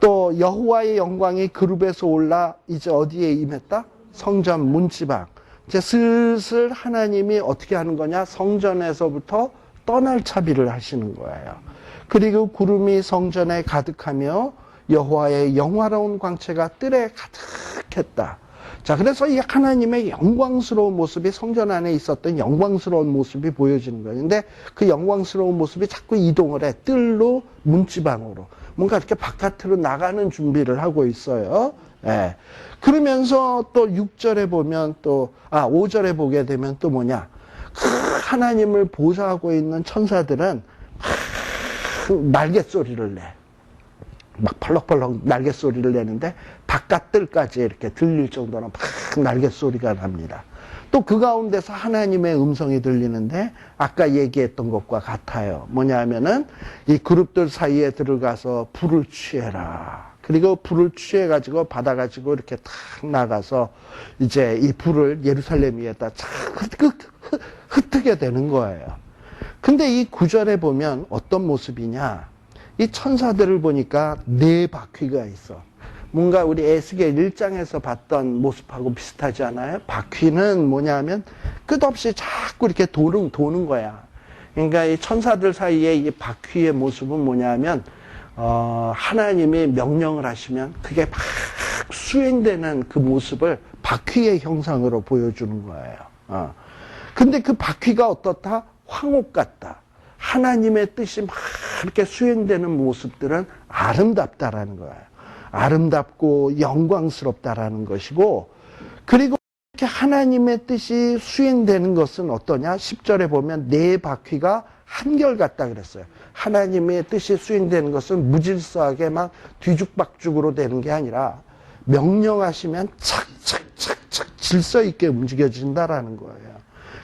또 여호와의 영광이 그룹에서 올라 이제 어디에 임했다? 성전 문지방. 이제 슬슬 하나님이 어떻게 하는 거냐? 성전에서부터 떠날 차비를 하시는 거예요. 그리고 구름이 성전에 가득하며 여호와의 영화로운 광채가 뜰에 가득했다. 자, 그래서 이 하나님의 영광스러운 모습이 성전 안에 있었던 영광스러운 모습이 보여지는 거예요. 근데 그 영광스러운 모습이 자꾸 이동을 해. 뜰로 문지방으로. 뭔가 이렇게 바깥으로 나가는 준비를 하고 있어요. 예. 그러면서 또 6절에 보면 또, 5절에 보게 되면 또 뭐냐. 하나님을 보좌하고 있는 천사들은 날개 소리를 내. 막 펄럭펄럭 날개 소리를 내는데 바깥들까지 이렇게 들릴 정도로 막 날개 소리가 납니다. 또 그 가운데서 하나님의 음성이 들리는데 아까 얘기했던 것과 같아요. 뭐냐 하면은 이 그룹들 사이에 들어가서 불을 취해라. 그리고 불을 취해가지고 받아가지고 이렇게 탁 나가서 이제 이 불을 예루살렘 위에다 착 흩게 되는 거예요. 근데 이 9절에 보면 어떤 모습이냐? 이 천사들을 보니까 4바퀴가 있어. 뭔가 우리 에스겔 1장에서 봤던 모습하고 비슷하지 않아요? 바퀴는 뭐냐면 끝없이 자꾸 이렇게 도는 거야. 그러니까 이 천사들 사이에 이 바퀴의 모습은 뭐냐면 하나님이 명령을 하시면 그게 막 수행되는 그 모습을 바퀴의 형상으로 보여주는 거예요. 근데 그 바퀴가 어떻다? 황옥 같다. 하나님의 뜻이 막 이렇게 수행되는 모습들은 아름답다라는 거예요. 아름답고 영광스럽다라는 것이고, 그리고 이렇게 하나님의 뜻이 수행되는 것은 어떠냐? 10절에 보면 4바퀴가 한결같다 그랬어요. 하나님의 뜻이 수행되는 것은 무질서하게 막 뒤죽박죽으로 되는 게 아니라 명령하시면 착착착착 질서 있게 움직여진다라는 거예요.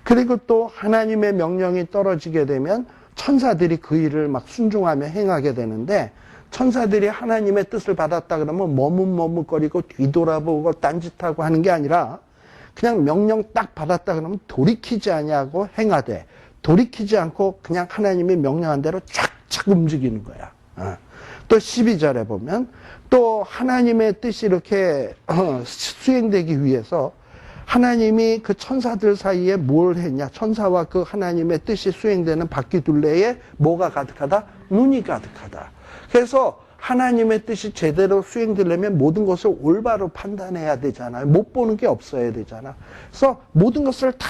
그리고 또 하나님의 명령이 떨어지게 되면 천사들이 그 일을 막 순종하며 행하게 되는데, 천사들이 하나님의 뜻을 받았다 그러면 머뭇머뭇거리고 뒤돌아보고 딴짓하고 하는 게 아니라 그냥 명령 딱 받았다 그러면 돌이키지 아니하고 행하되, 돌이키지 않고 그냥 하나님이 명령한 대로 쫙쫙 움직이는 거야. 또 12절에 보면 또 하나님의 뜻이 이렇게 수행되기 위해서 하나님이 그 천사들 사이에 뭘 했냐? 천사와 그 하나님의 뜻이 수행되는 바퀴 둘레에 뭐가 가득하다? 눈이 가득하다. 그래서 하나님의 뜻이 제대로 수행되려면 모든 것을 올바로 판단해야 되잖아요. 못 보는 게 없어야 되잖아. 그래서 모든 것을 다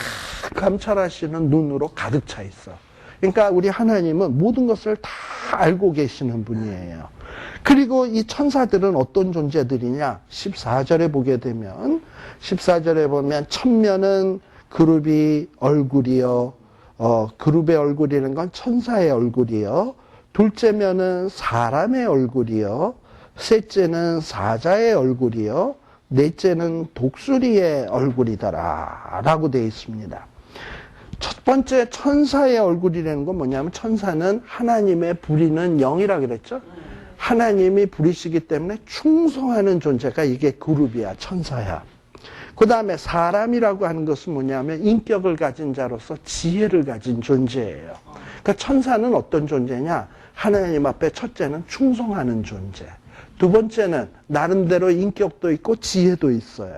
감찰하시는 눈으로 가득 차 있어. 그러니까 우리 하나님은 모든 것을 다 알고 계시는 분이에요. 그리고 이 천사들은 어떤 존재들이냐? 14절에 보게 되면, 14절에 보면 천면은 그룹이 얼굴이요. 그룹의 얼굴이라는 건 천사의 얼굴이요. 둘째면은 사람의 얼굴이요. 셋째는 사자의 얼굴이요. 넷째는 독수리의 얼굴이더라 라고 되어 있습니다. 첫 번째 천사의 얼굴이라는 건 뭐냐면 천사는 하나님의 부리는 영이라 그랬죠. 하나님이 부리시기 때문에 충성하는 존재가 이게 그룹이야, 천사야. 그 다음에 사람이라고 하는 것은 뭐냐면 인격을 가진 자로서 지혜를 가진 존재예요. 그러니까 천사는 어떤 존재냐? 하나님 앞에 첫째는 충성하는 존재. 두 번째는 나름대로 인격도 있고 지혜도 있어요.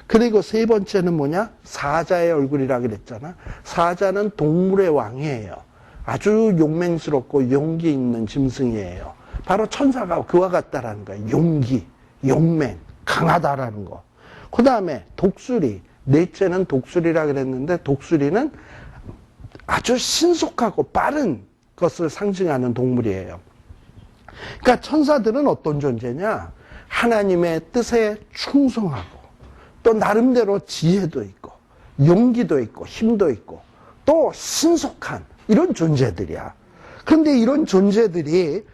그리고 세 번째는 뭐냐? 사자의 얼굴이라 그랬잖아. 사자는 동물의 왕이에요. 아주 용맹스럽고 용기 있는 짐승이에요. 바로 천사가 그와 같다라는 거예요. 용기, 용맹, 강하다라는 거. 그 다음에 독수리. 넷째는 독수리라 그랬는데 독수리는 아주 신속하고 빠른 것을 상징하는 동물이에요. 그러니까 천사들은 어떤 존재냐? 하나님의 뜻에 충성하고 또 나름대로 지혜도 있고 용기도 있고 힘도 있고 또 신속한 이런 존재들이야. 그런데 이런 존재들이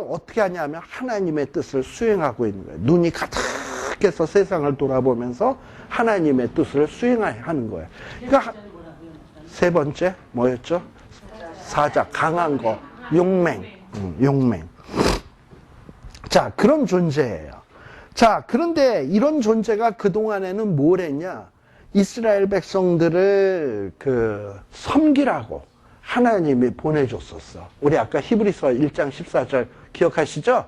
어떻게 하냐면 하나님의 뜻을 수행하고 있는 거예요. 눈이 가득해서 세상을 돌아보면서 하나님의 뜻을 수행하는 거예요. 그러니까 세 번째 뭐였죠? 사자, 강한 거, 용맹, 용맹. 자, 그런 존재예요. 자, 그런데 이런 존재가 그동안에는 뭘 했냐? 이스라엘 백성들을 섬기라고 하나님이 보내줬었어. 우리 아까 히브리서 1장 14절 기억하시죠?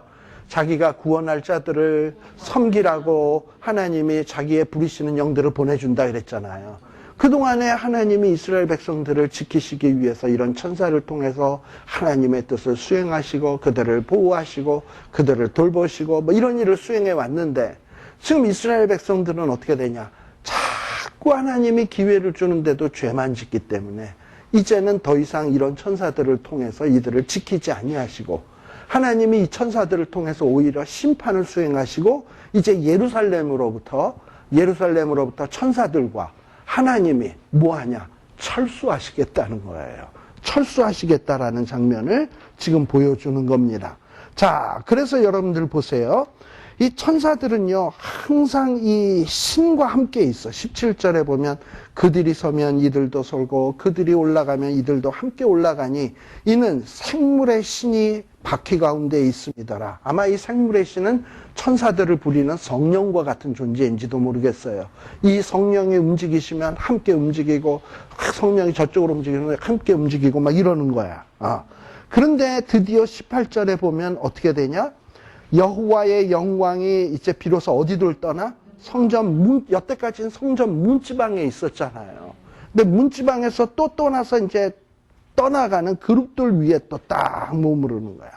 자기가 구원할 자들을 섬기라고 하나님이 자기의 부리시는 영들을 보내준다 그랬잖아요. 그동안에 하나님이 이스라엘 백성들을 지키시기 위해서 이런 천사를 통해서 하나님의 뜻을 수행하시고 그들을 보호하시고 그들을 돌보시고 뭐 이런 일을 수행해 왔는데 지금 이스라엘 백성들은 어떻게 되냐? 자꾸 하나님이 기회를 주는데도 죄만 짓기 때문에 이제는 더 이상 이런 천사들을 통해서 이들을 지키지 아니하시고 하나님이 이 천사들을 통해서 오히려 심판을 수행하시고 이제 예루살렘으로부터 천사들과 하나님이 뭐하냐? 철수하시겠다는 거예요. 철수하시겠다라는 장면을 지금 보여주는 겁니다. 자, 그래서 여러분들 보세요. 이 천사들은요, 항상 이 신과 함께 있어. 17절에 보면 그들이 서면 이들도 설고 그들이 올라가면 이들도 함께 올라가니 이는 생물의 신이 바퀴 가운데 있습니다라. 아마 이 생물의 신은 천사들을 부리는 성령과 같은 존재인지도 모르겠어요. 이 성령이 움직이시면 함께 움직이고 성령이 저쪽으로 움직이면 함께 움직이고 막 이러는 거야. 그런데 드디어 18절에 보면 어떻게 되냐? 여호와의 영광이 이제 비로소 어디를 떠나? 여태까지는 성전 문지방에 있었잖아요. 근데 문지방에서 또 떠나서 이제 떠나가는 그룹들 위에 또 딱 머무르는 거야.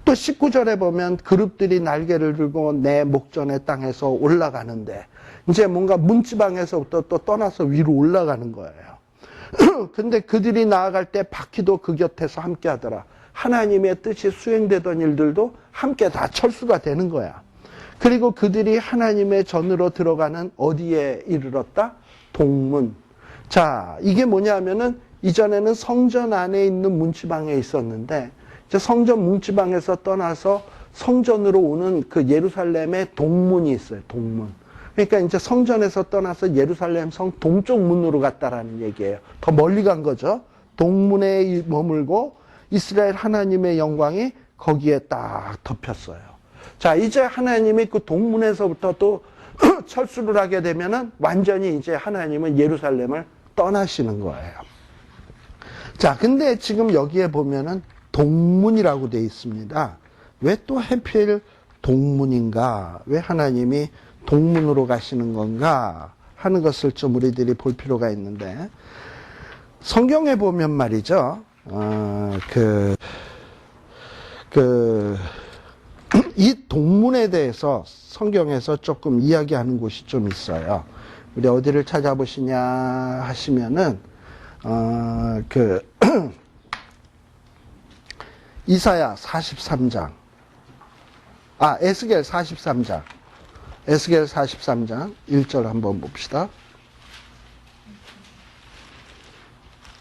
또 19절에 보면 그룹들이 날개를 들고 내 목전의 땅에서 올라가는데 이제 뭔가 문지방에서부터 또 떠나서 위로 올라가는 거예요. 근데 그들이 나아갈 때 바퀴도 그 곁에서 함께 하더라. 하나님의 뜻이 수행되던 일들도 함께 다 철수가 되는 거야. 그리고 그들이 하나님의 전으로 들어가는 어디에 이르렀다? 동문. 자, 이게 뭐냐면은 이전에는 성전 안에 있는 문지방에 있었는데 이제 성전 문지방에서 떠나서 성전으로 오는 그 예루살렘의 동문이 있어요. 동문. 그러니까 이제 성전에서 떠나서 예루살렘 성 동쪽 문으로 갔다라는 얘기예요. 더 멀리 간 거죠. 동문에 머물고 이스라엘 하나님의 영광이 거기에 딱 덮였어요. 자, 이제 하나님이 그 동문에서부터 또 철수를 하게 되면은 완전히 이제 하나님은 예루살렘을 떠나시는 거예요. 자, 근데 지금 여기에 보면은 동문이라고 되어 있습니다. 왜 또 하필 동문인가? 왜 하나님이 동문으로 가시는 건가? 하는 것을 좀 우리들이 볼 필요가 있는데, 성경에 보면 말이죠. 이 동문에 대해서 성경에서 조금 이야기하는 곳이 좀 있어요. 우리 어디를 찾아보시냐 하시면은, 이사야 43장. 에스겔 43장. 에스겔 43장 1절 한번 봅시다.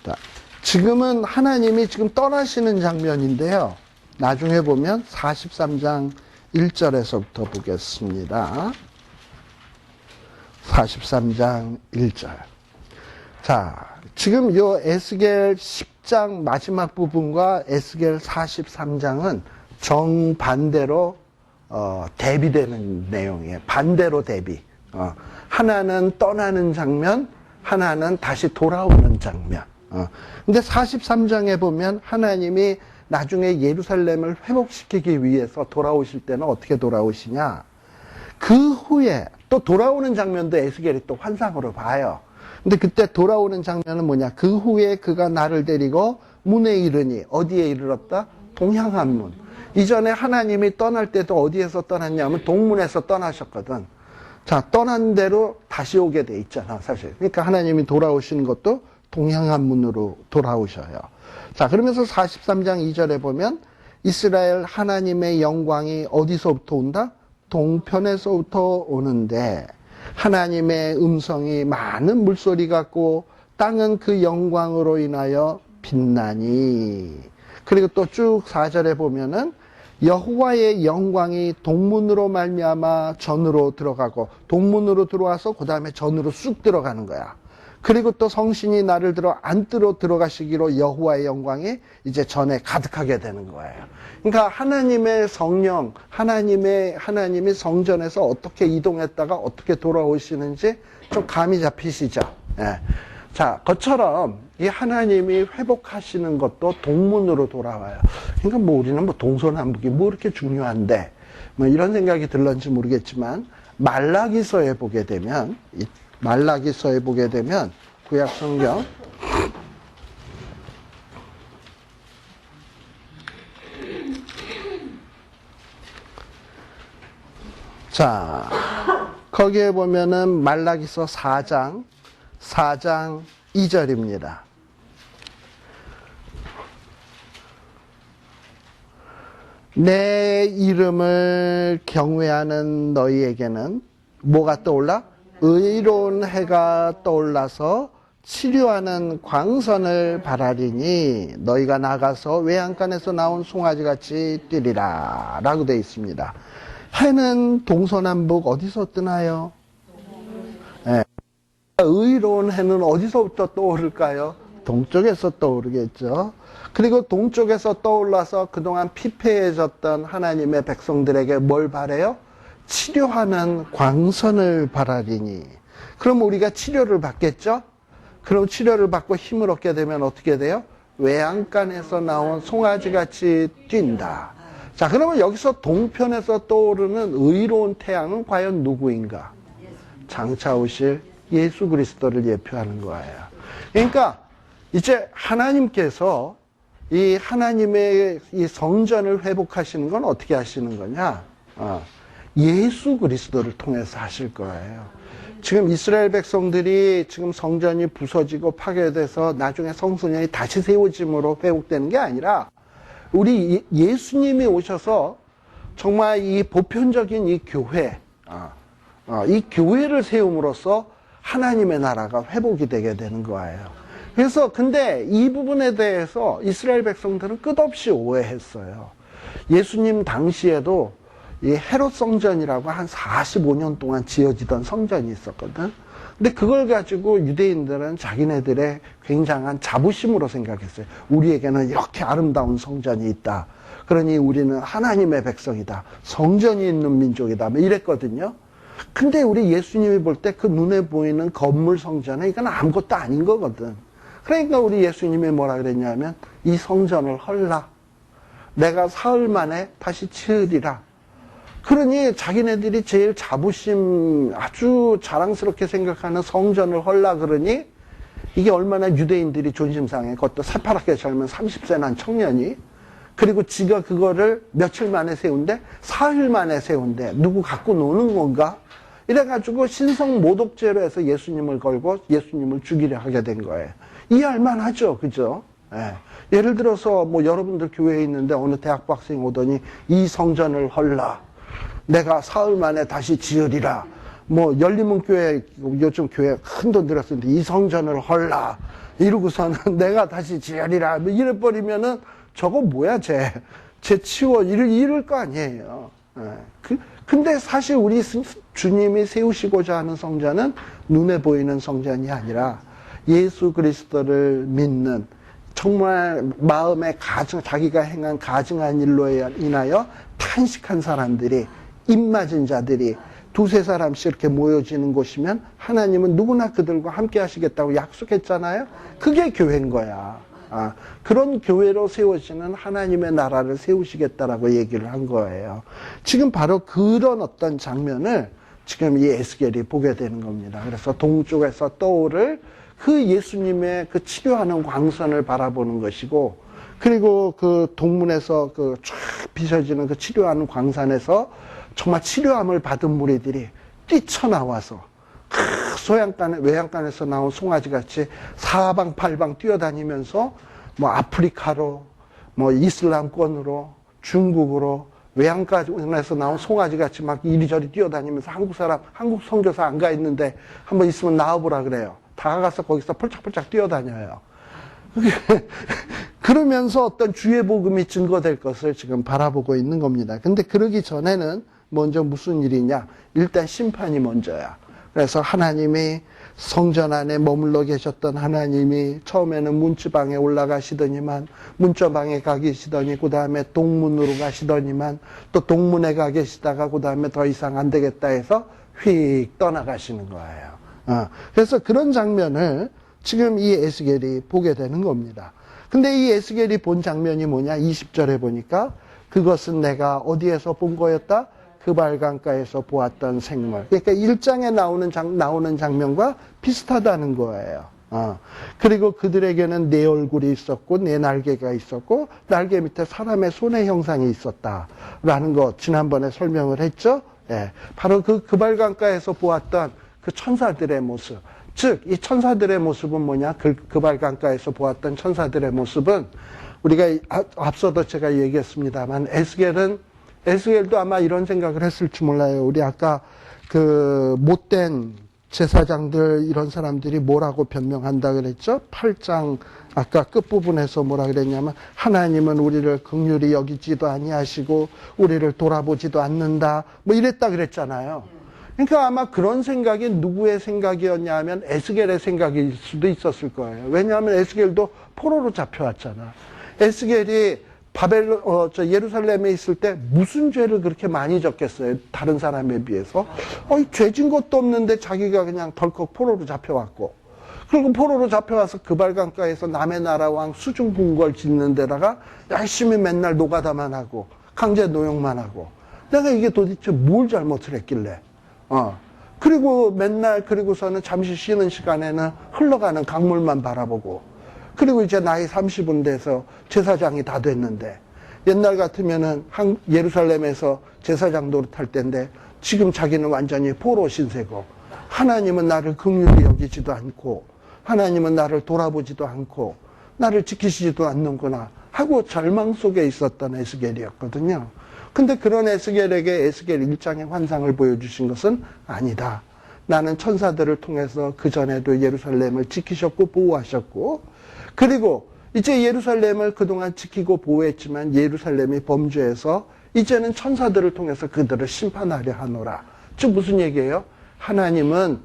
자, 지금은 하나님이 지금 떠나시는 장면인데요. 나중에 보면 43장 1절에서부터 보겠습니다. 43장 1절. 자, 지금 요 에스겔 10장 마지막 부분과 에스겔 43장은 정반대로 대비되는 내용이에요. 반대로 대비. 하나는 떠나는 장면, 하나는 다시 돌아오는 장면. 근데 43장에 보면 하나님이 나중에 예루살렘을 회복시키기 위해서 돌아오실 때는 어떻게 돌아오시냐? 그 후에 또 돌아오는 장면도 에스겔이 또 환상으로 봐요. 근데 그때 돌아오는 장면은 뭐냐? 그 후에 그가 나를 데리고 문에 이르니, 어디에 이르렀다? 동향한 문. 이전에 하나님이 떠날 때도 어디에서 떠났냐면 동문에서 떠나셨거든. 자, 떠난 대로 다시 오게 돼 있잖아, 사실. 그러니까 하나님이 돌아오시는 것도 동향한 문으로 돌아오셔요. 자, 그러면서 43장 2절에 보면 이스라엘 하나님의 영광이 어디서부터 온다? 동편에서부터 오는데 하나님의 음성이 많은 물소리 같고 땅은 그 영광으로 인하여 빛나니. 그리고 또 쭉 4절에 보면은 여호와의 영광이 동문으로 말미암아 전으로 들어가고, 동문으로 들어와서 그 다음에 전으로 쑥 들어가는 거야. 그리고 또 성신이 나를 들어 안뜰로 들어가시기로 여호와의 영광이 이제 전에 가득하게 되는 거예요. 그러니까 하나님의 성령, 하나님이 성전에서 어떻게 이동했다가 어떻게 돌아오시는지 좀 감이 잡히시죠? 예. 자, 그것처럼 이 하나님이 회복하시는 것도 동문으로 돌아와요. 그러니까 뭐 우리는 뭐 동서남북이 뭐 이렇게 중요한데, 뭐 이런 생각이 들런지 모르겠지만, 말라기서에 보게 되면, 구약 성경 자, 거기에 보면은 말라기서 4장 2절입니다. 내 이름을 경외하는 너희에게는 뭐가 떠올라? 의로운 해가 떠올라서 치료하는 광선을 바라리니 너희가 나가서 외양간에서 나온 송아지같이 뛰리라 라고 되어 있습니다. 해는 동서남북 어디서 뜨나요? 네. 의로운 해는 어디서부터 떠오를까요? 동쪽에서 떠오르겠죠. 그리고 동쪽에서 떠올라서 그동안 피폐해졌던 하나님의 백성들에게 뭘 바래요? 치료하는 광선을 바라리니. 그럼 우리가 치료를 받겠죠? 그럼 치료를 받고 힘을 얻게 되면 어떻게 돼요? 외양간에서 나온 송아지같이 뛴다. 자, 그러면 여기서 동편에서 떠오르는 의로운 태양은 과연 누구인가? 장차 오실 예수 그리스도를 예표하는 거예요. 그러니까 이제 하나님께서 이 하나님의 이 성전을 회복하시는 건 어떻게 하시는 거냐? 예수 그리스도를 통해서 하실 거예요. 지금 이스라엘 백성들이 지금 성전이 부서지고 파괴돼서 나중에 성소년이 다시 세워짐으로 회복되는 게 아니라 우리 예수님이 오셔서 정말 이 보편적인 이 교회, 이 교회를 세움으로써 하나님의 나라가 회복이 되게 되는 거예요. 그래서 근데 이 부분에 대해서 이스라엘 백성들은 끝없이 오해했어요. 예수님 당시에도 이 헤롯 성전이라고 한 45년 동안 지어지던 성전이 있었거든. 근데 그걸 가지고 유대인들은 자기네들의 굉장한 자부심으로 생각했어요. 우리에게는 이렇게 아름다운 성전이 있다. 그러니 우리는 하나님의 백성이다. 성전이 있는 민족이다. 뭐 이랬거든요. 근데 우리 예수님이 볼 때 그 눈에 보이는 건물 성전은 이건 아무것도 아닌 거거든. 그러니까 우리 예수님이 뭐라 그랬냐면 이 성전을 헐라. 내가 사흘 만에 다시 지으리라. 그러니 자기네들이 제일 자부심 아주 자랑스럽게 생각하는 성전을 헐라 그러니 이게 얼마나 유대인들이 존심 상해. 그것도 새파랗게 젊은 30세 난 청년이. 그리고 지가 그거를 며칠 만에 세운데 사흘 만에 세운데 누구 갖고 노는 건가? 이래가지고 신성 모독죄로 해서 예수님을 걸고 예수님을 죽이려 하게 된 거예요. 이해할 만하죠, 그죠? 예. 예를 들어서 뭐 여러분들 교회에 있는데 어느 대학부 학생이 오더니 이 성전을 헐라. 내가 사흘 만에 다시 지으리라. 뭐 열린문교회 요즘 교회 큰 돈 들였는데 이 성전을 헐라. 이러고서는 내가 다시 지으리라. 뭐 이래 버리면은 저거 뭐야 쟤 치워 이럴 거 아니에요. 근데 사실 우리 주님이 세우시고자 하는 성전은 눈에 보이는 성전이 아니라 예수 그리스도를 믿는 정말 마음에 자기가 행한 가증한 일로 인하여 탄식한 사람들이, 입맞은 자들이 두세 사람씩 이렇게 모여지는 곳이면 하나님은 누구나 그들과 함께 하시겠다고 약속했잖아요. 그게 교회인 거야. 그런 교회로 세워지는 하나님의 나라를 세우시겠다라고 얘기를 한 거예요. 지금 바로 그런 어떤 장면을 지금 이 에스겔이 보게 되는 겁니다. 그래서 동쪽에서 떠오를 그 예수님의 그 치료하는 광선을 바라보는 것이고, 그리고 그 동문에서 그 쫙 비춰지는 그 치료하는 광산에서 정말 치료함을 받은 무리들이 뛰쳐나와서 외양간에서 나온 송아지 같이 사방팔방 뛰어다니면서 뭐 아프리카로, 뭐 이슬람권으로, 중국으로, 외양간에서 나온 송아지 같이 막 이리저리 뛰어다니면서 한국 선교사 안 가 있는데 한번 있으면 나와보라 그래요. 다가가서 거기서 펄짝펄짝 뛰어다녀요. 그러면서 어떤 주의 복음이 증거될 것을 지금 바라보고 있는 겁니다. 근데 그러기 전에는 먼저 무슨 일이냐? 일단 심판이 먼저야. 그래서 하나님이 성전 안에 머물러 계셨던 하나님이 처음에는 문지방에 올라가시더니만, 문저방에 가 계시더니 그 다음에 동문으로 가시더니만, 또 동문에 가 계시다가 그 다음에 더 이상 안 되겠다 해서 휙 떠나가시는 거예요. 그래서 그런 장면을 지금 이 에스겔이 보게 되는 겁니다. 근데 이 에스겔이 본 장면이 뭐냐? 20절에 보니까 그것은 내가 어디에서 본 거였다? 그발강가에서 보았던 생물. 그러니까 1장에 나오는 장면과 비슷하다는 거예요. 그리고 그들에게는 네 얼굴이 있었고 네 날개가 있었고 날개 밑에 사람의 손의 형상이 있었다라는 거 지난번에 설명을 했죠. 예, 바로 그 그발강가에서 보았던 그 천사들의 모습. 즉, 이 천사들의 모습은 뭐냐? 그발강가에서 보았던 천사들의 모습은 우리가 앞서도 제가 얘기했습니다만 에스겔도 아마 이런 생각을 했을지 몰라요. 우리 아까 그 못된 제사장들 이런 사람들이 뭐라고 변명한다 그랬죠? 8장 아까 끝부분에서 뭐라 그랬냐면 하나님은 우리를 긍휼히 여기지도 아니하시고 우리를 돌아보지도 않는다. 뭐 이랬다 그랬잖아요. 그러니까 아마 그런 생각이 누구의 생각이었냐 하면 에스겔의 생각일 수도 있었을 거예요. 왜냐하면 에스겔도 포로로 잡혀왔잖아. 에스겔이 예루살렘에 있을 때 무슨 죄를 그렇게 많이 졌겠어요? 다른 사람에 비해서. 죄진 것도 없는데 자기가 그냥 덜컥 포로로 잡혀왔고. 그리고 포로로 잡혀와서 그발강가에서 남의 나라 왕 수중궁궐 짓는 데다가 열심히 맨날 노가다만 하고, 강제 노역만 하고. 내가 이게 도대체 뭘 잘못을 했길래. 그리고 맨날, 그리고서는 잠시 쉬는 시간에는 흘러가는 강물만 바라보고, 그리고 이제 나이 30은 돼서 제사장이 다 됐는데, 옛날 같으면은 예루살렘에서 제사장 노릇할 때인데, 지금 자기는 완전히 포로 신세고, 하나님은 나를 긍휼히 여기지도 않고, 하나님은 나를 돌아보지도 않고, 나를 지키시지도 않는구나 하고 절망 속에 있었던 에스겔이었거든요. 근데 그런 에스겔에게 에스겔 1장의 환상을 보여주신 것은 아니다. 나는 천사들을 통해서 그전에도 예루살렘을 지키셨고 보호하셨고, 그리고 이제 예루살렘을 그동안 지키고 보호했지만 예루살렘이 범죄해서 이제는 천사들을 통해서 그들을 심판하려 하노라. 즉 무슨 얘기예요? 하나님은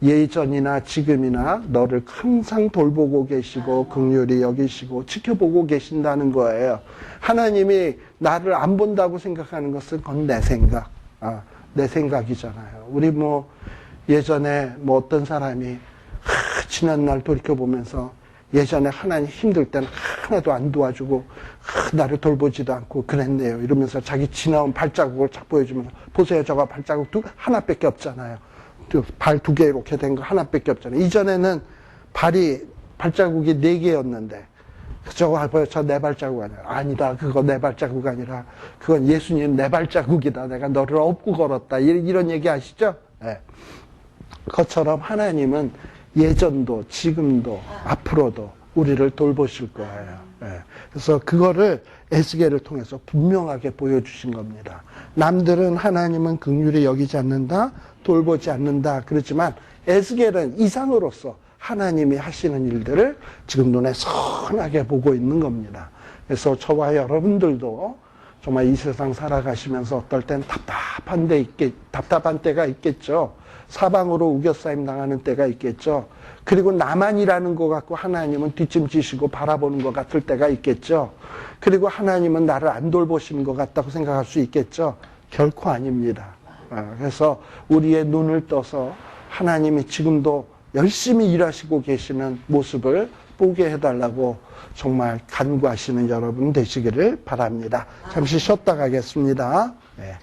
예전이나 지금이나 너를 항상 돌보고 계시고 긍휼히 여기시고 지켜보고 계신다는 거예요. 하나님이 나를 안 본다고 생각하는 것은 그건 내 생각. 내 생각이잖아요. 우리 예전에 어떤 사람이 지난 날 돌이켜보면서 예전에 하나님 힘들 때는 하나도 안 도와주고 나를 돌보지도 않고 그랬네요. 이러면서 자기 지나온 발자국을 쫙 보여주면서 보세요. 저거 발자국 하나밖에 없잖아요. 발 2개 이렇게 된 거 하나밖에 없잖아요. 이전에는 발자국이 4개였는데 저거 보여, 저 내 발자국 아니야. 아니다. 그거 내 발자국 아니라 그건 예수님 내 발자국이다. 내가 너를 업고 걸었다. 이런 얘기 아시죠? 네. 그것처럼 하나님은 예전도 지금도 앞으로도 우리를 돌보실 거예요. 네. 그래서 그거를 에스겔을 통해서 분명하게 보여주신 겁니다. 남들은 하나님은 긍휼히 여기지 않는다, 돌보지 않는다 그렇지만 에스겔은 이상으로서 하나님이 하시는 일들을 지금 눈에 선하게 보고 있는 겁니다. 그래서 저와 여러분들도 정말 이 세상 살아가시면서 어떨 땐 답답한 때가 있겠죠. 사방으로 우겨싸임 당하는 때가 있겠죠. 그리고 나만 일하는 것 같고 하나님은 뒷짐지시고 바라보는 것 같을 때가 있겠죠. 그리고 하나님은 나를 안 돌보시는 것 같다고 생각할 수 있겠죠. 결코 아닙니다. 그래서 우리의 눈을 떠서 하나님이 지금도 열심히 일하시고 계시는 모습을 보게 해달라고 정말 간구하시는 여러분 되시기를 바랍니다. 잠시 쉬었다 가겠습니다. 네.